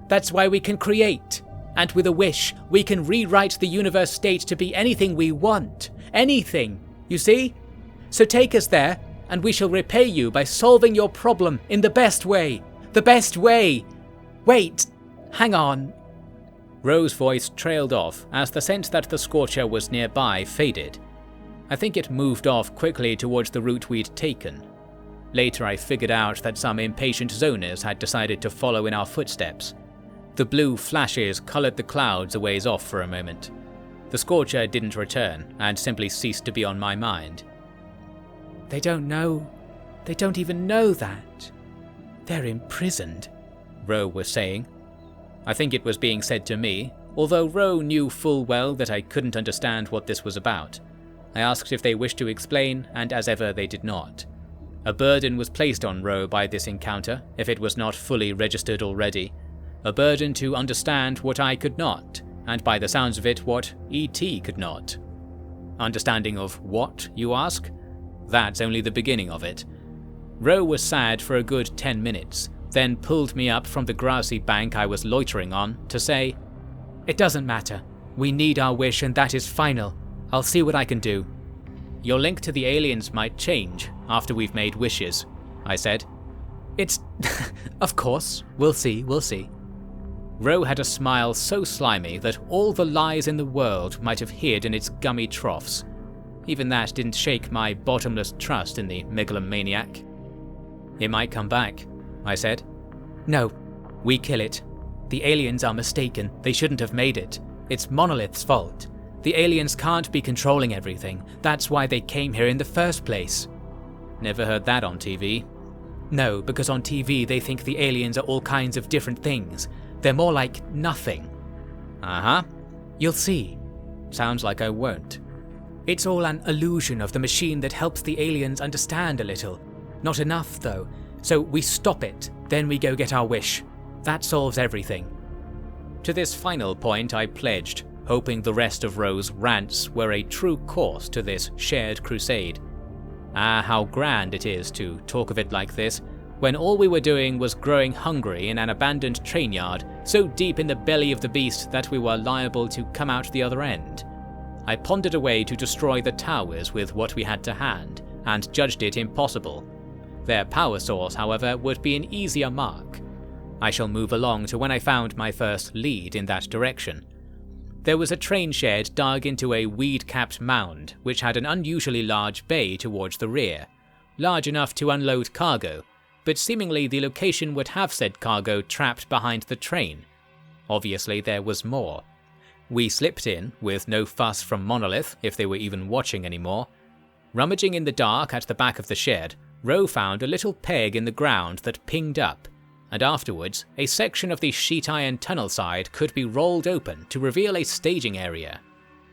Speaker 1: That's why we can create. And with a wish, we can rewrite the universe state to be anything we want. Anything, you see? So take us there, and we shall repay you by solving your problem in the best way. The best way! Wait, hang on." Rho's voice trailed off as the sense that the Scorcher was nearby faded. I think it moved off quickly towards the route we'd taken. Later I figured out that some impatient zoners had decided to follow in our footsteps. The blue flashes coloured the clouds a ways off for a moment. The Scorcher didn't return, and simply ceased to be on my mind. "They don't know. They don't even know that. They're imprisoned," Rho was saying. I think it was being said to me, although Rho knew full well that I couldn't understand what this was about. I asked if they wished to explain, and as ever they did not. A burden was placed on Rho by this encounter, if it was not fully registered already. A burden to understand what I could not, and by the sounds of it, what E.T. could not. Understanding of what, you ask? That's only the beginning of it. Rho was sad for a good 10 minutes, then pulled me up from the grassy bank I was loitering on to say, "It doesn't matter. We need our wish and that is final. I'll see what I can do." "Your link to the aliens might change after we've made wishes," I said. "It's... of course. We'll see. Rho had a smile so slimy that all the lies in the world might have hid in its gummy troughs. Even that didn't shake my bottomless trust in the megalomaniac. "It might come back," I said. "No. We kill it. The aliens are mistaken. They shouldn't have made it. It's Monolith's fault. The aliens can't be controlling everything. That's why they came here in the first place." "Never heard that on TV." "No, because on TV they think the aliens are all kinds of different things. They're more like nothing." "Uh-huh. You'll see." "Sounds like I won't." "It's all an illusion of the machine that helps the aliens understand a little. Not enough, though. So we stop it, then we go get our wish. That solves everything." To this final point I pledged, hoping the rest of Rho's rants were a true course to this shared crusade. How grand it is to talk of it like this, when all we were doing was growing hungry in an abandoned train yard, so deep in the belly of the beast that we were liable to come out the other end. I pondered a way to destroy the towers with what we had to hand, and judged it impossible. Their power source, however, would be an easier mark. I shall move along to when I found my first lead in that direction. There was a train shed dug into a weed-capped mound, which had an unusually large bay towards the rear, large enough to unload cargo, but seemingly the location would have said cargo trapped behind the train. Obviously there was more. We slipped in, with no fuss from Monolith, if they were even watching anymore. Rummaging in the dark at the back of the shed, Rho found a little peg in the ground that pinged up, and afterwards a section of the sheet iron tunnel side could be rolled open to reveal a staging area.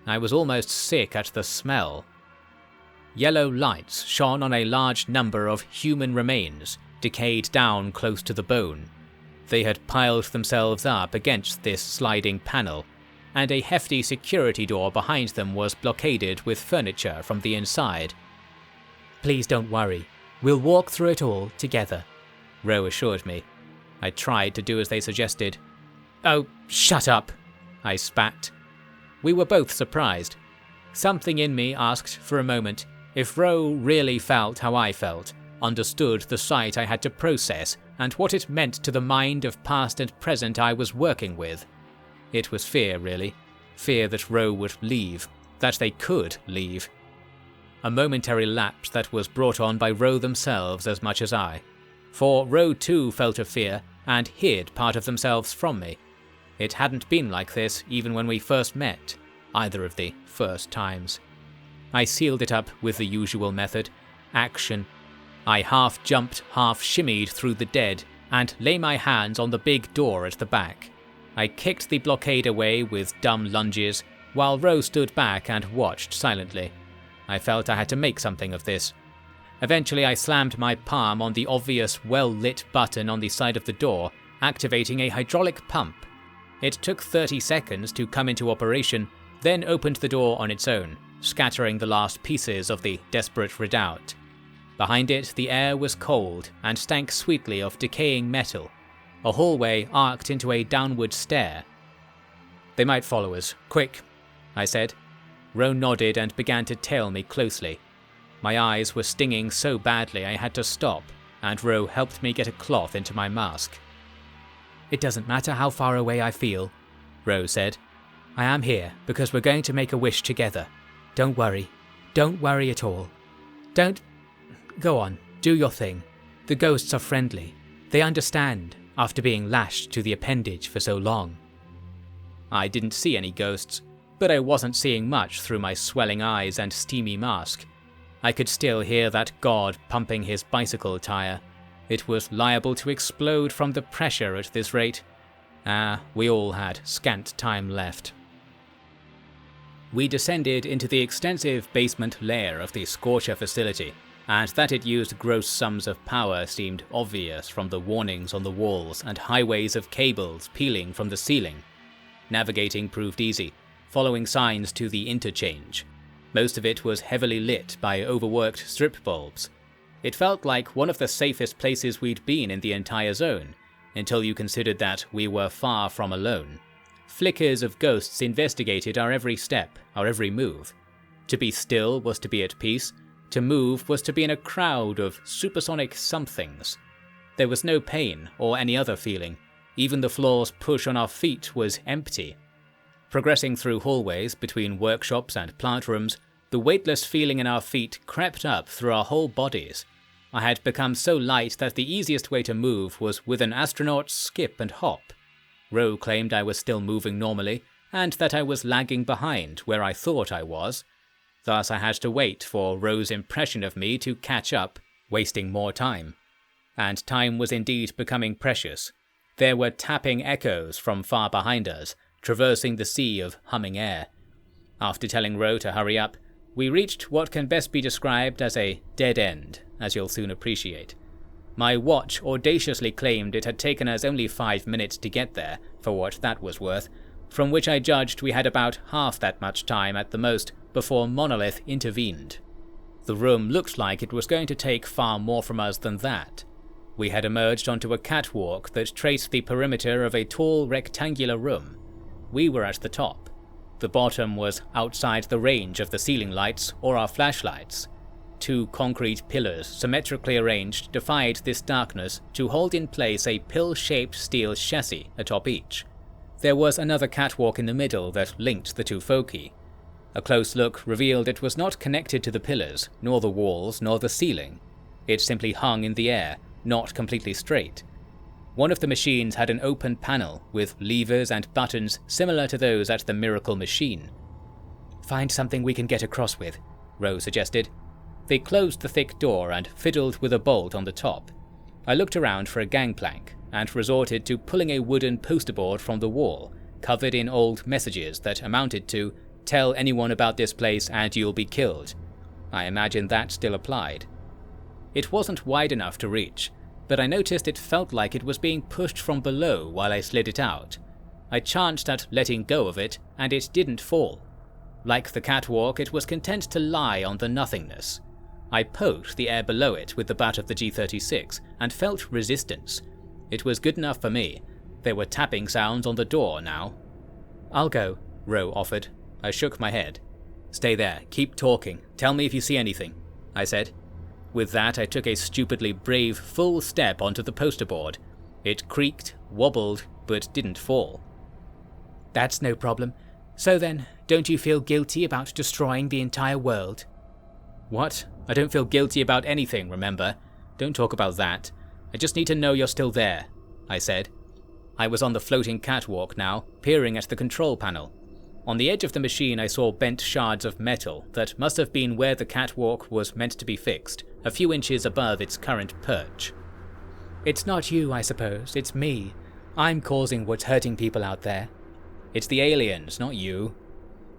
Speaker 1: I was almost sick at the smell. Yellow lights shone on a large number of human remains, decayed down close to the bone. They had piled themselves up against this sliding panel, and a hefty security door behind them was blockaded with furniture from the inside. "Please don't worry. We'll walk through it all together," Rho assured me. I tried to do as they suggested. "Oh, shut up," I spat. We were both surprised. Something in me asked for a moment if Rho really felt how I felt, understood the sight I had to process, and what it meant to the mind of past and present I was working with. It was fear, really. Fear that Rho would leave, that they could leave. A momentary lapse that was brought on by Rho themselves as much as I. For Rho too felt a fear, and hid part of themselves from me. It hadn't been like this even when we first met, either of the first times. I sealed it up with the usual method, action. I half jumped, half shimmied through the dead, and lay my hands on the big door at the back. I kicked the blockade away with dumb lunges, while Rho stood back and watched silently. I felt I had to make something of this. Eventually I slammed my palm on the obvious well-lit button on the side of the door, activating a hydraulic pump. It took 30 seconds to come into operation, then opened the door on its own, scattering the last pieces of the desperate redoubt. Behind it the air was cold and stank sweetly of decaying metal. A hallway arced into a downward stair. "They might follow us. Quick," I said. Rho nodded and began to tail me closely. My eyes were stinging so badly I had to stop, and Rho helped me get a cloth into my mask. "It doesn't matter how far away I feel," Rho said. "I am here because we're going to make a wish together. Don't worry. Don't worry at all. Don't... Go on, do your thing. The ghosts are friendly. They understand, after being lashed to the appendage for so long." I didn't see any ghosts, but I wasn't seeing much through my swelling eyes and steamy mask. I could still hear that god pumping his bicycle tire. It was liable to explode from the pressure at this rate. We all had scant time left. We descended into the extensive basement layer of the Scorcher facility, and that it used gross sums of power seemed obvious from the warnings on the walls and highways of cables peeling from the ceiling. Navigating proved easy, following signs to the interchange. Most of it was heavily lit by overworked strip bulbs. It felt like one of the safest places we'd been in the entire zone, until you considered that we were far from alone. Flickers of ghosts investigated our every step, our every move. To be still was to be at peace. To move was to be in a crowd of supersonic somethings. There was no pain or any other feeling. Even the floor's push on our feet was empty. Progressing through hallways between workshops and plant rooms, the weightless feeling in our feet crept up through our whole bodies. I had become so light that the easiest way to move was with an astronaut's skip and hop. Rho claimed I was still moving normally, and that I was lagging behind where I thought I was. Thus I had to wait for Rho's impression of me to catch up, wasting more time. And time was indeed becoming precious. There were tapping echoes from far behind us, traversing the sea of humming air. After telling Rho to hurry up, we reached what can best be described as a dead end, as you'll soon appreciate. My watch audaciously claimed it had taken us only 5 minutes to get there, for what that was worth, from which I judged we had about half that much time at the most before Monolith intervened. The room looked like it was going to take far more from us than that. We had emerged onto a catwalk that traced the perimeter of a tall rectangular room. We were at the top. The bottom was outside the range of the ceiling lights or our flashlights. 2 concrete pillars, symmetrically arranged, defied this darkness to hold in place a pill-shaped steel chassis atop each. There was another catwalk in the middle that linked the 2 foci. A close look revealed it was not connected to the pillars, nor the walls, nor the ceiling. It simply hung in the air, not completely straight. One of the machines had an open panel with levers and buttons similar to those at the Miracle Machine. "Find something we can get across with," Rho suggested. They closed the thick door and fiddled with a bolt on the top. I looked around for a gangplank and resorted to pulling a wooden poster board from the wall, covered in old messages that amounted to "Tell anyone about this place and you'll be killed." I imagine that still applied. It wasn't wide enough to reach, but I noticed it felt like it was being pushed from below while I slid it out. I chanced at letting go of it, and it didn't fall. Like the catwalk, it was content to lie on the nothingness. I poked the air below it with the butt of the G36 and felt resistance. It was good enough for me. There were tapping sounds on the door now. "I'll go," Rho offered. I shook my head. "Stay there, keep talking, tell me if you see anything," I said. With that, I took a stupidly brave full step onto the poster board. It creaked, wobbled, but didn't fall. "That's no problem. So then, don't you feel guilty about destroying the entire world?" "What? I don't feel guilty about anything, remember? Don't talk about that. I just need to know you're still there," I said. I was on the floating catwalk now, peering at the control panel. On the edge of the machine I saw bent shards of metal that must have been where the catwalk was meant to be fixed, a few inches above its current perch. "It's not you, I suppose, it's me. I'm causing what's hurting people out there." "It's the aliens, not you."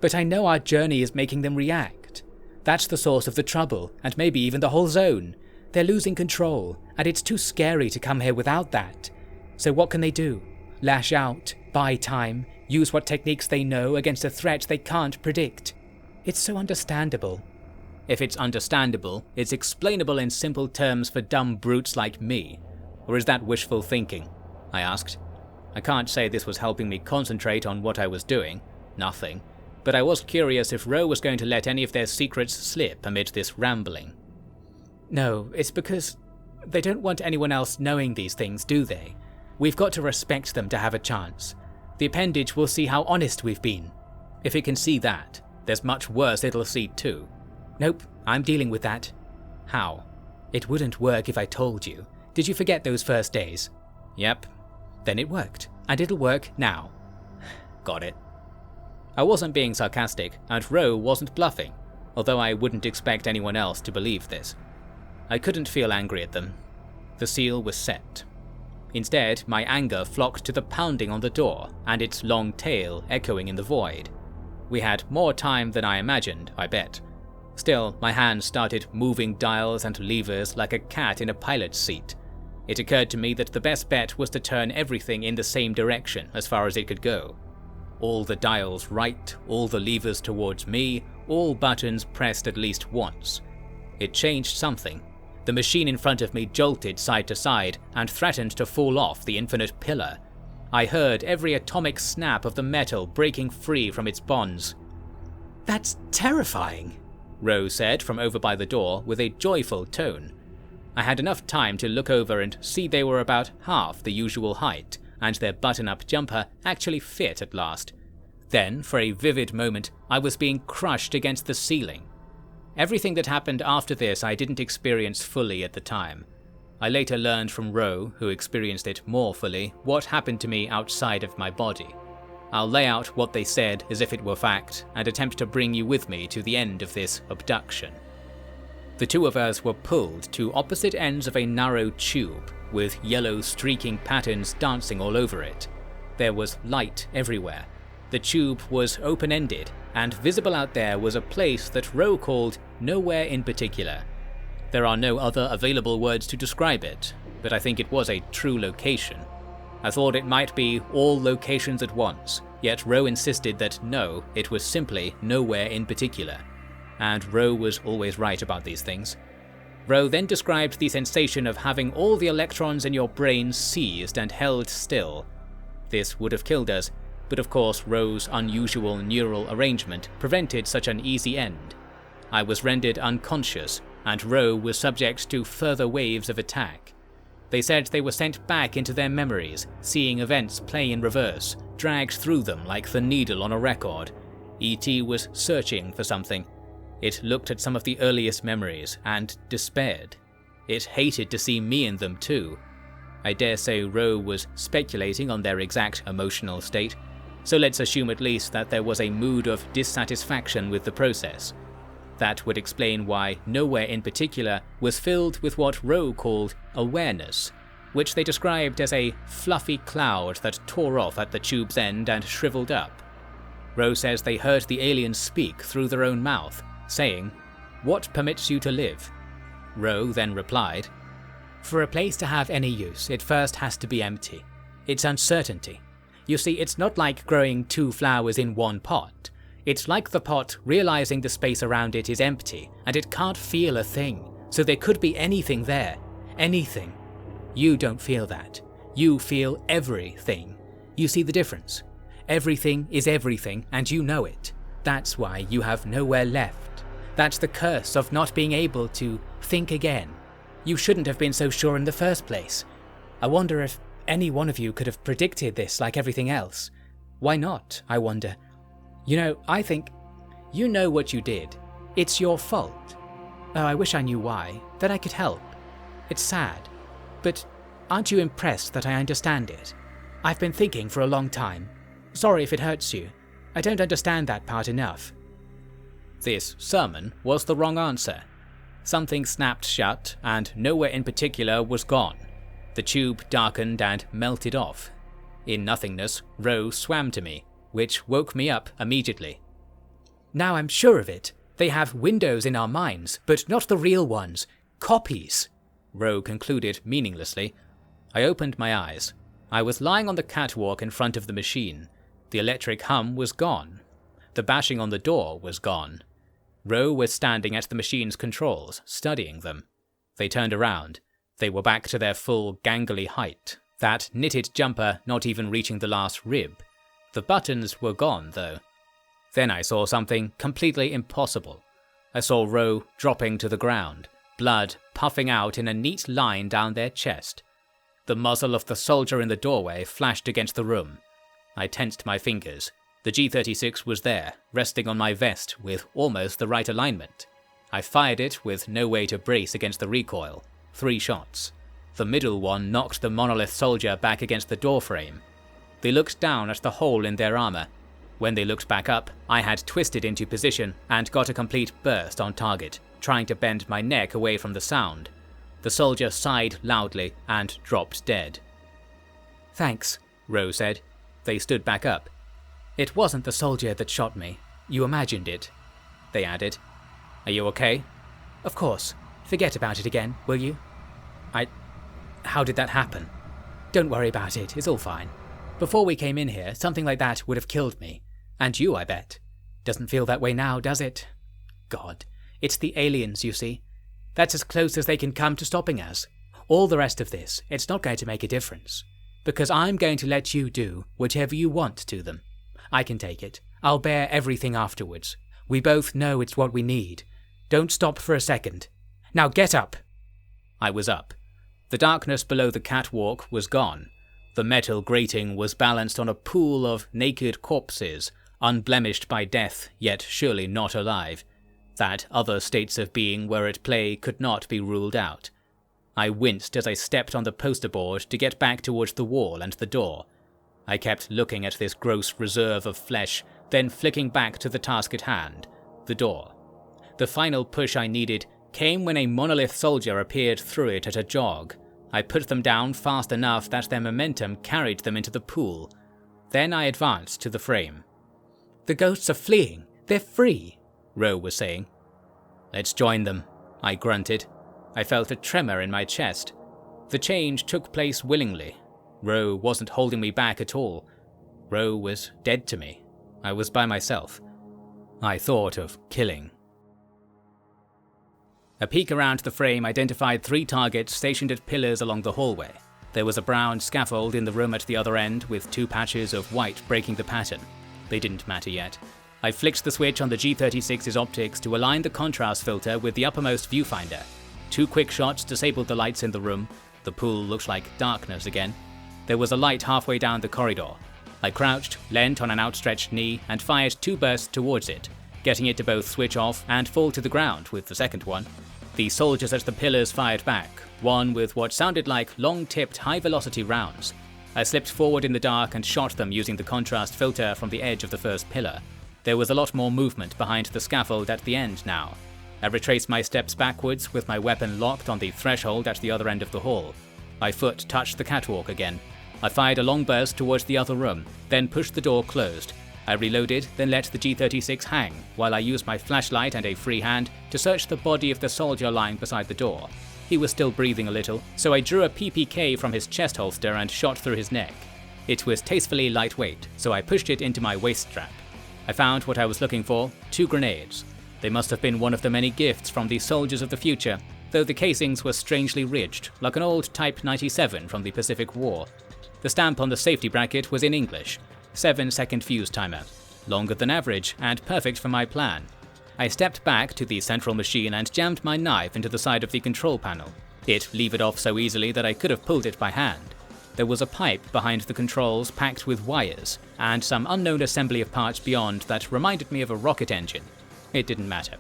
Speaker 1: "But I know our journey is making them react. That's the source of the trouble, and maybe even the whole zone. They're losing control, and it's too scary to come here without that. So what can they do? Lash out, buy time, use what techniques they know against a threat they can't predict. It's so understandable." "If it's understandable, it's explainable in simple terms for dumb brutes like me. Or is that wishful thinking?" I asked. I can't say this was helping me concentrate on what I was doing. Nothing. But I was curious if Rho was going to let any of their secrets slip amid this rambling. "No, it's because they don't want anyone else knowing these things, do they? We've got to respect them to have a chance. The appendage will see how honest we've been. If it can see that, there's much worse it'll see too." "Nope, I'm dealing with that." "How?" "It wouldn't work if I told you. Did you forget those first days?" "Yep." "Then it worked, and it'll work now." Got it. I wasn't being sarcastic, and Rho wasn't bluffing, although I wouldn't expect anyone else to believe this. I couldn't feel angry at them. The seal was set. Instead, my anger flocked to the pounding on the door and its long tail echoing in the void. We had more time than I imagined, I bet. Still, my hands started moving dials and levers like a cat in a pilot's seat. It occurred to me that the best bet was to turn everything in the same direction as far as it could go. All the dials right, all the levers towards me, all buttons pressed at least once. It changed something. The machine in front of me jolted side to side and threatened to fall off the infinite pillar. I heard every atomic snap of the metal breaking free from its bonds. "That's terrifying," Rho said from over by the door with a joyful tone. I had enough time to look over and see they were about half the usual height, and their button-up jumper actually fit at last. Then, for a vivid moment, I was being crushed against the ceiling. Everything that happened after this I didn't experience fully at the time. I later learned from Rho, who experienced it more fully, what happened to me outside of my body. I'll lay out what they said as if it were fact, and attempt to bring you with me to the end of this abduction. The two of us were pulled to opposite ends of a narrow tube, with yellow streaking patterns dancing all over it. There was light everywhere. The tube was open-ended, and visible out there was a place that Rho called nowhere in particular. There are no other available words to describe it, but I think it was a true location. I thought it might be all locations at once, yet Rho insisted that no, it was simply nowhere in particular. And Rho was always right about these things. Rho then described the sensation of having all the electrons in your brain seized and held still. This would have killed us, but of course Rho's unusual neural arrangement prevented such an easy end. I was rendered unconscious, and Rho was subject to further waves of attack. They said they were sent back into their memories, seeing events play in reverse, dragged through them like the needle on a record. E.T. was searching for something. It looked at some of the earliest memories and despaired. It hated to see me in them too. I dare say Rho was speculating on their exact emotional state, so let's assume at least that there was a mood of dissatisfaction with the process. That would explain why nowhere in particular was filled with what Rho called awareness, which they described as a fluffy cloud that tore off at the tube's end and shriveled up. Rho says they heard the aliens speak through their own mouth, saying, "What permits you to live?" Rho then replied, "For a place to have any use, it first has to be empty. It's uncertainty. You see, it's not like growing two flowers in one pot. It's like the pot realizing the space around it is empty, and it can't feel a thing, so there could be anything there. Anything. You don't feel that. You feel everything. You see the difference? Everything is everything, and you know it. That's why you have nowhere left. That's the curse of not being able to think again. You shouldn't have been so sure in the first place. I wonder if any one of you could have predicted this like everything else. Why not, I wonder? You know, I think you know what you did. It's your fault. Oh, I wish I knew why. Then I could help. It's sad. But aren't you impressed that I understand it? I've been thinking for a long time. Sorry if it hurts you. I don't understand that part enough." This sermon was the wrong answer. Something snapped shut, and nowhere in particular was gone. The tube darkened and melted off. In nothingness, Rho swam to me, which woke me up immediately. "Now I'm sure of it. They have windows in our minds, but not the real ones. Copies," Rho concluded meaninglessly. I opened my eyes. I was lying on the catwalk in front of the machine. The electric hum was gone. The bashing on the door was gone. Rho was standing at the machine's controls, studying them. They turned around. They were back to their full gangly height, that knitted jumper not even reaching the last rib. The buttons were gone, though. Then I saw something completely impossible. I saw Rho dropping to the ground, blood puffing out in a neat line down their chest. The muzzle of the soldier in the doorway flashed against the room. I tensed my fingers. The G-36 was there, resting on my vest with almost the right alignment. I fired it with no way to brace against the recoil. 3 shots. The middle one knocked the Monolith soldier back against the doorframe. They looked down at the hole in their armor. When they looked back up, I had twisted into position and got a complete burst on target, trying to bend my neck away from the sound. The soldier sighed loudly and dropped dead. "Thanks," Rho said. They stood back up. "It wasn't the soldier that shot me. You imagined it," they added. "Are you okay?" "Of course. Forget about it again, will you?" How did that happen?" "Don't worry about it, it's all fine. Before we came in here, something like that would have killed me. And you, I bet. Doesn't feel that way now, does it? God, it's the aliens, you see. That's as close as they can come to stopping us. All the rest of this, it's not going to make a difference. Because I'm going to let you do whatever you want to them. I can take it. I'll bear everything afterwards. We both know it's what we need. Don't stop for a second. Now get up!" I was up. The darkness below the catwalk was gone. The metal grating was balanced on a pool of naked corpses, unblemished by death, yet surely not alive. That other states of being were at play could not be ruled out. I winced as I stepped on the poster board to get back towards the wall and the door. I kept looking at this gross reserve of flesh, then flicking back to the task at hand, the door. The final push I needed came when a Monolith soldier appeared through it at a jog. I put them down fast enough that their momentum carried them into the pool. Then I advanced to the frame. "The ghosts are fleeing. They're free," Rho was saying. "Let's join them," I grunted. I felt a tremor in my chest. The change took place willingly. Rho wasn't holding me back at all. Rho was dead to me. I was by myself. I thought of killing. A peek around the frame identified 3 targets stationed at pillars along the hallway. There was a brown scaffold in the room at the other end, with 2 patches of white breaking the pattern. They didn't matter yet. I flicked the switch on the G36's optics to align the contrast filter with the uppermost viewfinder. 2 quick shots disabled the lights in the room. The pool looked like darkness again. There was a light halfway down the corridor. I crouched, leant on an outstretched knee, and fired 2 bursts towards it, getting it to both switch off and fall to the ground with the second one. The soldiers at the pillars fired back, one with what sounded like long-tipped high-velocity rounds. I slipped forward in the dark and shot them using the contrast filter from the edge of the first pillar. There was a lot more movement behind the scaffold at the end now. I retraced my steps backwards with my weapon locked on the threshold at the other end of the hall. My foot touched the catwalk again. I fired a long burst towards the other room, then pushed the door closed. I reloaded, then let the G36 hang, while I used my flashlight and a free hand to search the body of the soldier lying beside the door. He was still breathing a little, so I drew a PPK from his chest holster and shot through his neck. It was tastefully lightweight, so I pushed it into my waist strap. I found what I was looking for, 2 grenades. They must have been one of the many gifts from the soldiers of the future, though the casings were strangely ridged, like an old Type 97 from the Pacific War. The stamp on the safety bracket was in English. 7-second fuse timer. Longer than average, and perfect for my plan. I stepped back to the central machine and jammed my knife into the side of the control panel. It levered off so easily that I could have pulled it by hand. There was a pipe behind the controls packed with wires, and some unknown assembly of parts beyond that reminded me of a rocket engine. It didn't matter.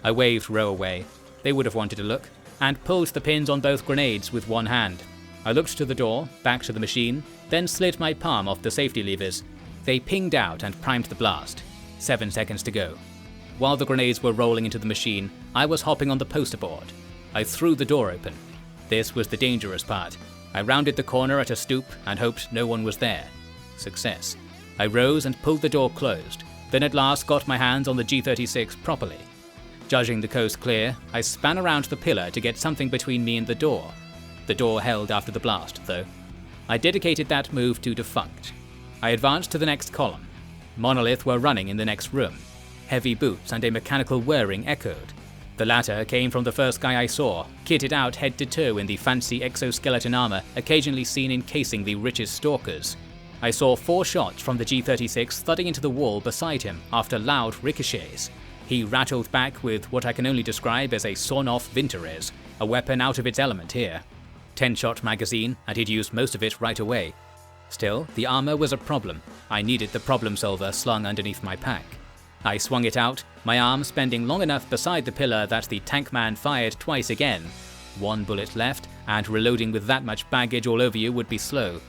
Speaker 1: I waved Rho away. They would have wanted to look, and pulled the pins on both grenades with one hand. I looked to the door, back to the machine, then slid my palm off the safety levers. They pinged out and primed the blast. 7 seconds to go. While the grenades were rolling into the machine, I was hopping on the poster board. I threw the door open. This was the dangerous part. I rounded the corner at a stoop and hoped no one was there. Success. I rose and pulled the door closed, then at last got my hands on the G36 properly. Judging the coast clear, I span around the pillar to get something between me and the door. The door held after the blast, though. I dedicated that move to Defunct. I advanced to the next column. Monolith were running in the next room. Heavy boots and a mechanical whirring echoed. The latter came from the first guy I saw, kitted out head to toe in the fancy exoskeleton armor occasionally seen encasing the richest stalkers. I saw 4 shots from the G36 thudding into the wall beside him after loud ricochets. He rattled back with what I can only describe as a sawn-off Vintorez, a weapon out of its element here. 10-shot magazine, and he'd used most of it right away. Still, the armor was a problem. I needed the problem solver slung underneath my pack. I swung it out, my arm spending long enough beside the pillar that the tank man fired twice again. 1 bullet left, and reloading with that much baggage all over you would be slow.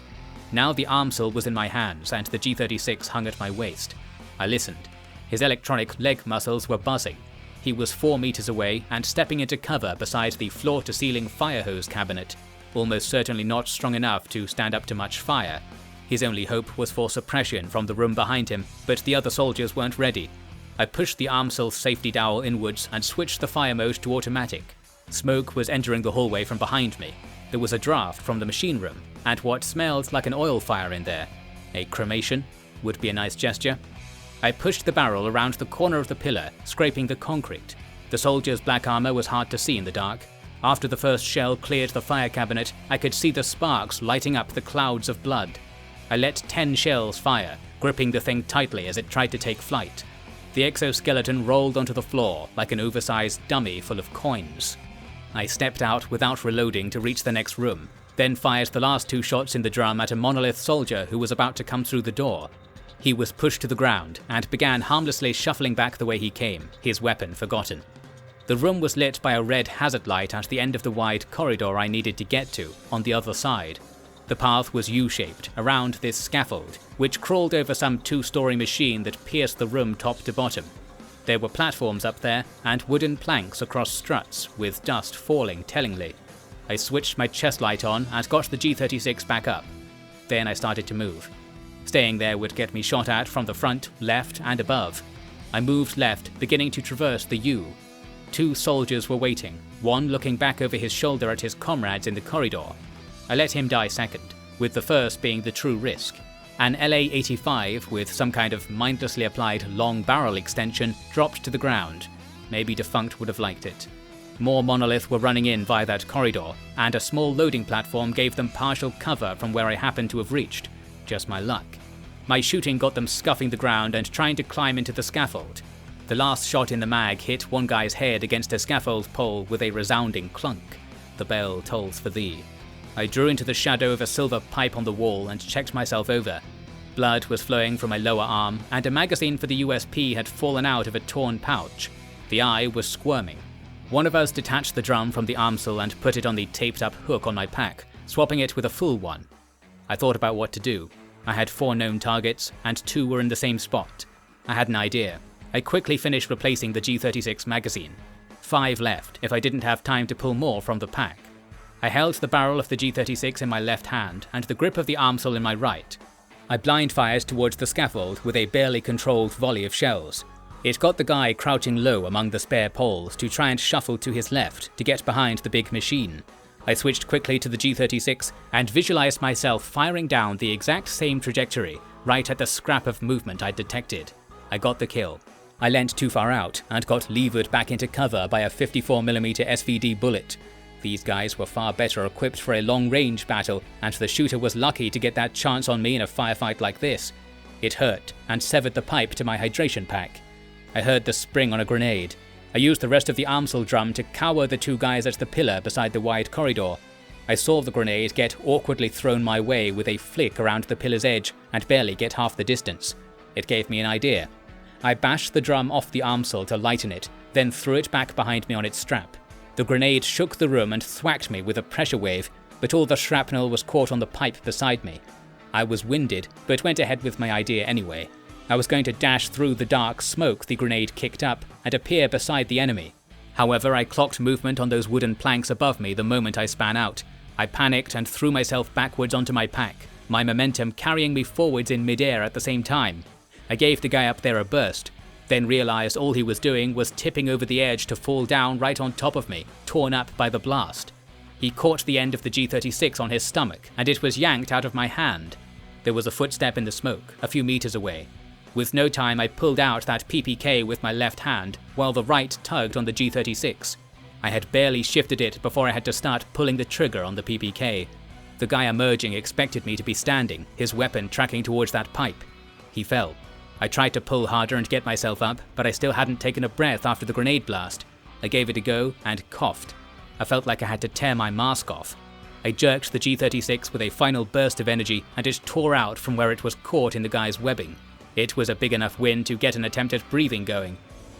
Speaker 1: Now the armsel was in my hands, and the G36 hung at my waist. I listened. His electronic leg muscles were buzzing. He was 4 meters away and stepping into cover beside the floor-to-ceiling fire hose cabinet, almost certainly not strong enough to stand up to much fire. His only hope was for suppression from the room behind him, but the other soldiers weren't ready. I pushed the armsil safety dowel inwards and switched the fire mode to automatic. Smoke was entering the hallway from behind me. There was a draft from the machine room, and what smelled like an oil fire in there. A cremation would be a nice gesture. I pushed the barrel around the corner of the pillar, scraping the concrete. The soldier's black armor was hard to see in the dark. After the first shell cleared the fire cabinet, I could see the sparks lighting up the clouds of blood. I let 10 shells fire, gripping the thing tightly as it tried to take flight. The exoskeleton rolled onto the floor like an oversized dummy full of coins. I stepped out without reloading to reach the next room, then fired the last 2 shots in the drum at a Monolith soldier who was about to come through the door. He was pushed to the ground and began harmlessly shuffling back the way he came, his weapon forgotten. The room was lit by a red hazard light at the end of the wide corridor I needed to get to, on the other side. The path was U-shaped around this scaffold, which crawled over some 2-story machine that pierced the room top to bottom. There were platforms up there and wooden planks across struts, with dust falling tellingly. I switched my chest light on and got the G36 back up. Then I started to move. Staying there would get me shot at from the front, left, and above. I moved left, beginning to traverse the U. 2 soldiers were waiting, one looking back over his shoulder at his comrades in the corridor. I let him die second, with the first being the true risk. An LA-85 with some kind of mindlessly applied long barrel extension dropped to the ground. Maybe Defunct would have liked it. More Monolith were running in via that corridor, and a small loading platform gave them partial cover from where I happened to have reached. Just my luck. My shooting got them scuffing the ground and trying to climb into the scaffold. The last shot in the mag hit one guy's head against a scaffold pole with a resounding clunk. The bell tolls for thee. I drew into the shadow of a silver pipe on the wall and checked myself over. Blood was flowing from my lower arm, and a magazine for the USP had fallen out of a torn pouch. The eye was squirming. One of us detached the drum from the armsil and put it on the taped-up hook on my pack, swapping it with a full one. I thought about what to do. I had 4 known targets, and 2 were in the same spot. I had an idea. I quickly finished replacing the G36 magazine. 5 left, if I didn't have time to pull more from the pack. I held the barrel of the G36 in my left hand and the grip of the armsil in my right. I blind fired towards the scaffold with a barely controlled volley of shells. It got the guy crouching low among the spare poles to try and shuffle to his left to get behind the big machine. I switched quickly to the G36 and visualized myself firing down the exact same trajectory, right at the scrap of movement I'd detected. I got the kill. I leant too far out and got levered back into cover by a 54mm SVD bullet. These guys were far better equipped for a long-range battle, and the shooter was lucky to get that chance on me in a firefight like this. It hurt, and severed the pipe to my hydration pack. I heard the spring on a grenade. I used the rest of the armsil drum to cower the 2 guys at the pillar beside the wide corridor. I saw the grenade get awkwardly thrown my way with a flick around the pillar's edge and barely get half the distance. It gave me an idea. I bashed the drum off the armsil to lighten it, then threw it back behind me on its strap. The grenade shook the room and thwacked me with a pressure wave, but all the shrapnel was caught on the pipe beside me. I was winded, but went ahead with my idea anyway. I was going to dash through the dark smoke the grenade kicked up and appear beside the enemy. However, I clocked movement on those wooden planks above me the moment I span out. I panicked and threw myself backwards onto my pack, my momentum carrying me forwards in midair at the same time. I gave the guy up there a burst, then realized all he was doing was tipping over the edge to fall down right on top of me, torn up by the blast. He caught the end of the G36 on his stomach, and it was yanked out of my hand. There was a footstep in the smoke, a few meters away. With no time, I pulled out that PPK with my left hand, while the right tugged on the G36. I had barely shifted it before I had to start pulling the trigger on the PPK. The guy emerging expected me to be standing, his weapon tracking towards that pipe. He fell. I tried to pull harder and get myself up, but I still hadn't taken a breath after the grenade blast. I gave it a go and coughed. I felt like I had to tear my mask off. I jerked the G36 with a final burst of energy, and it tore out from where it was caught in the guy's webbing. It was a big enough wind to get an attempt at breathing going.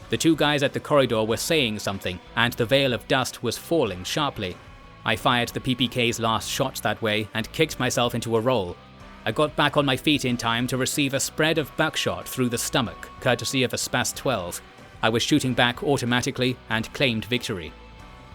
Speaker 1: The 2 guys at the corridor were saying something, and the veil of dust was falling sharply. I fired the PPK's last shots that way and kicked myself into a roll. I got back on my feet in time to receive a spread of buckshot through the stomach, courtesy of a Spas 12. I was shooting back automatically and claimed victory.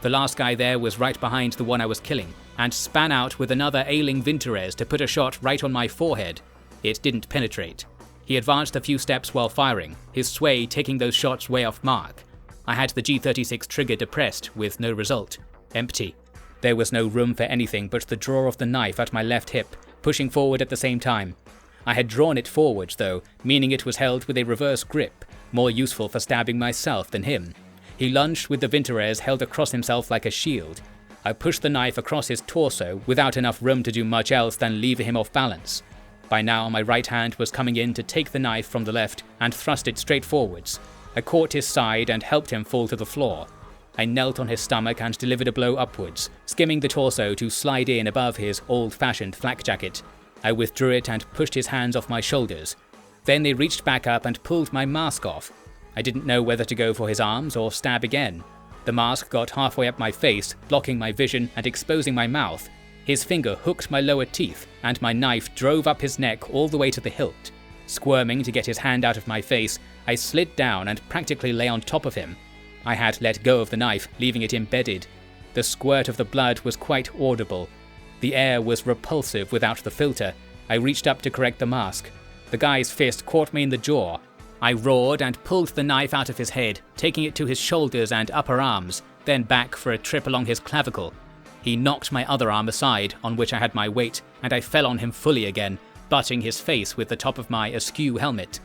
Speaker 1: The last guy there was right behind the one I was killing, and span out with another ailing Vintorez to put a shot right on my forehead. It didn't penetrate. He advanced a few steps while firing, his sway taking those shots way off mark. I had the G36 trigger depressed, with no result. Empty. There was no room for anything but the draw of the knife at my left hip, pushing forward at the same time. I had drawn it forwards though, meaning it was held with a reverse grip, more useful for stabbing myself than him. He lunged with the Vintorez held across himself like a shield. I pushed the knife across his torso without enough room to do much else than leave him off balance. By now my right hand was coming in to take the knife from the left and thrust it straight forwards. I caught his side and helped him fall to the floor. I knelt on his stomach and delivered a blow upwards, skimming the torso to slide in above his old-fashioned flak jacket. I withdrew it and pushed his hands off my shoulders. Then they reached back up and pulled my mask off. I didn't know whether to go for his arms or stab again. The mask got halfway up my face, blocking my vision and exposing my mouth. His finger hooked my lower teeth, and my knife drove up his neck all the way to the hilt. Squirming to get his hand out of my face, I slid down and practically lay on top of him. I had let go of the knife, leaving it embedded. The squirt of the blood was quite audible. The air was repulsive without the filter. I reached up to correct the mask. The guy's fist caught me in the jaw. I roared and pulled the knife out of his head, taking it to his shoulders and upper arms, then back for a trip along his clavicle. He knocked my other arm aside, on which I had my weight, and I fell on him fully again, butting his face with the top of my askew helmet.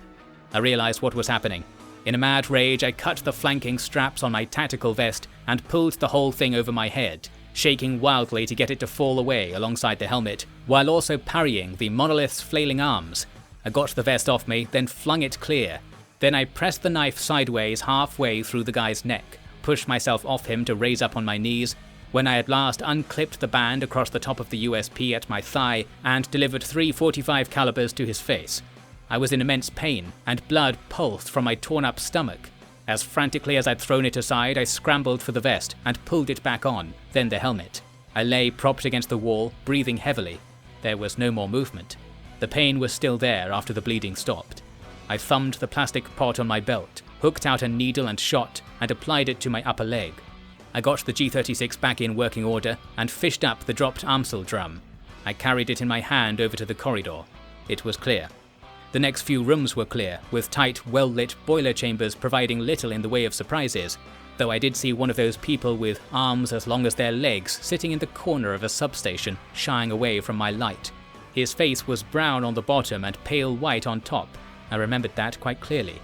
Speaker 1: I realized what was happening. In a mad rage, I cut the flanking straps on my tactical vest and pulled the whole thing over my head, shaking wildly to get it to fall away alongside the helmet, while also parrying the Monolith's flailing arms. I got the vest off me, then flung it clear. Then I pressed the knife sideways halfway through the guy's neck, pushed myself off him to raise up on my knees. When I at last unclipped the band across the top of the USP at my thigh and delivered 3 .45 calibers to his face. I was in immense pain, and blood pulsed from my torn-up stomach. As frantically as I'd thrown it aside, I scrambled for the vest and pulled it back on, then the helmet. I lay propped against the wall, breathing heavily. There was no more movement. The pain was still there after the bleeding stopped. I thumbed the plastic pot on my belt, hooked out a needle and shot, and applied it to my upper leg. I got the G36 back in working order and fished up the dropped Amsel drum. I carried it in my hand over to the corridor. It was clear. The next few rooms were clear, with tight, well-lit boiler chambers providing little in the way of surprises, though I did see one of those people with arms as long as their legs sitting in the corner of a substation, shying away from my light. His face was brown on the bottom and pale white on top. I remembered that quite clearly.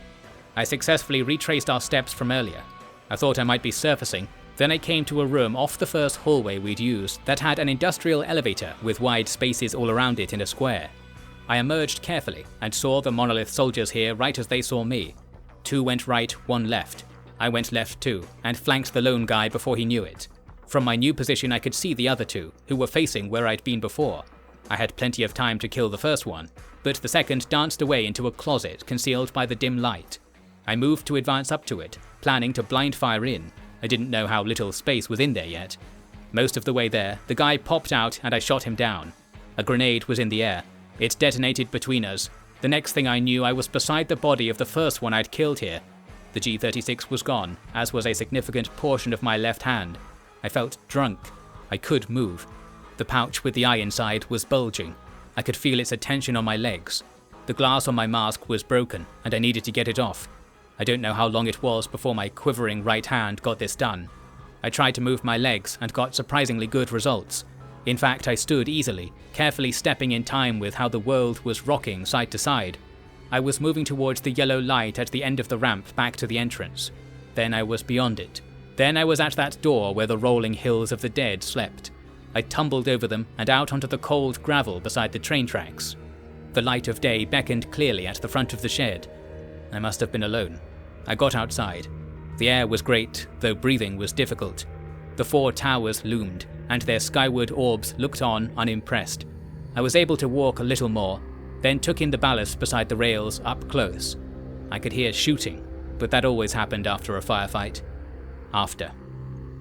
Speaker 1: I successfully retraced our steps from earlier. I thought I might be surfacing. Then I came to a room off the first hallway we'd used that had an industrial elevator with wide spaces all around it in a square. I emerged carefully and saw the Monolith soldiers here right as they saw me. 2 went right, 1 left. I went left too, and flanked the lone guy before he knew it. From my new position I could see the other 2, who were facing where I'd been before. I had plenty of time to kill the first one, but the second danced away into a closet concealed by the dim light. I moved to advance up to it, planning to blind fire in. I didn't know how little space was in there yet. Most of the way there, the guy popped out and I shot him down. A grenade was in the air. It detonated between us. The next thing I knew, I was beside the body of the first one I'd killed here. The G36 was gone, as was a significant portion of my left hand. I felt drunk. I could move. The pouch with the eye inside was bulging. I could feel its attention on my legs. The glass on my mask was broken, and I needed to get it off. I don't know how long it was before my quivering right hand got this done. I tried to move my legs and got surprisingly good results. In fact, I stood easily, carefully stepping in time with how the world was rocking side to side. I was moving towards the yellow light at the end of the ramp back to the entrance. Then I was beyond it. Then I was at that door where the rolling hills of the dead slept. I tumbled over them and out onto the cold gravel beside the train tracks. The light of day beckoned clearly at the front of the shed. I must have been alone. I got outside. The air was great, though breathing was difficult. The 4 towers loomed, and their skyward orbs looked on unimpressed. I was able to walk a little more, then took in the ballast beside the rails up close. I could hear shooting, but that always happened after a firefight. After.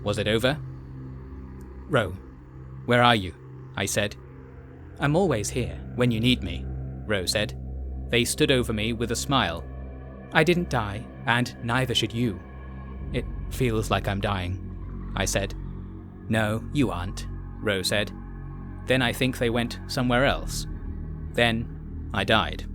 Speaker 1: Was it over? Rho, where are you? I said. I'm always here, when you need me, Rho said. They stood over me with a smile. I didn't die, and neither should you. It feels like I'm dying, I said. No, you aren't, Rho said. Then I think they went somewhere else. Then I died.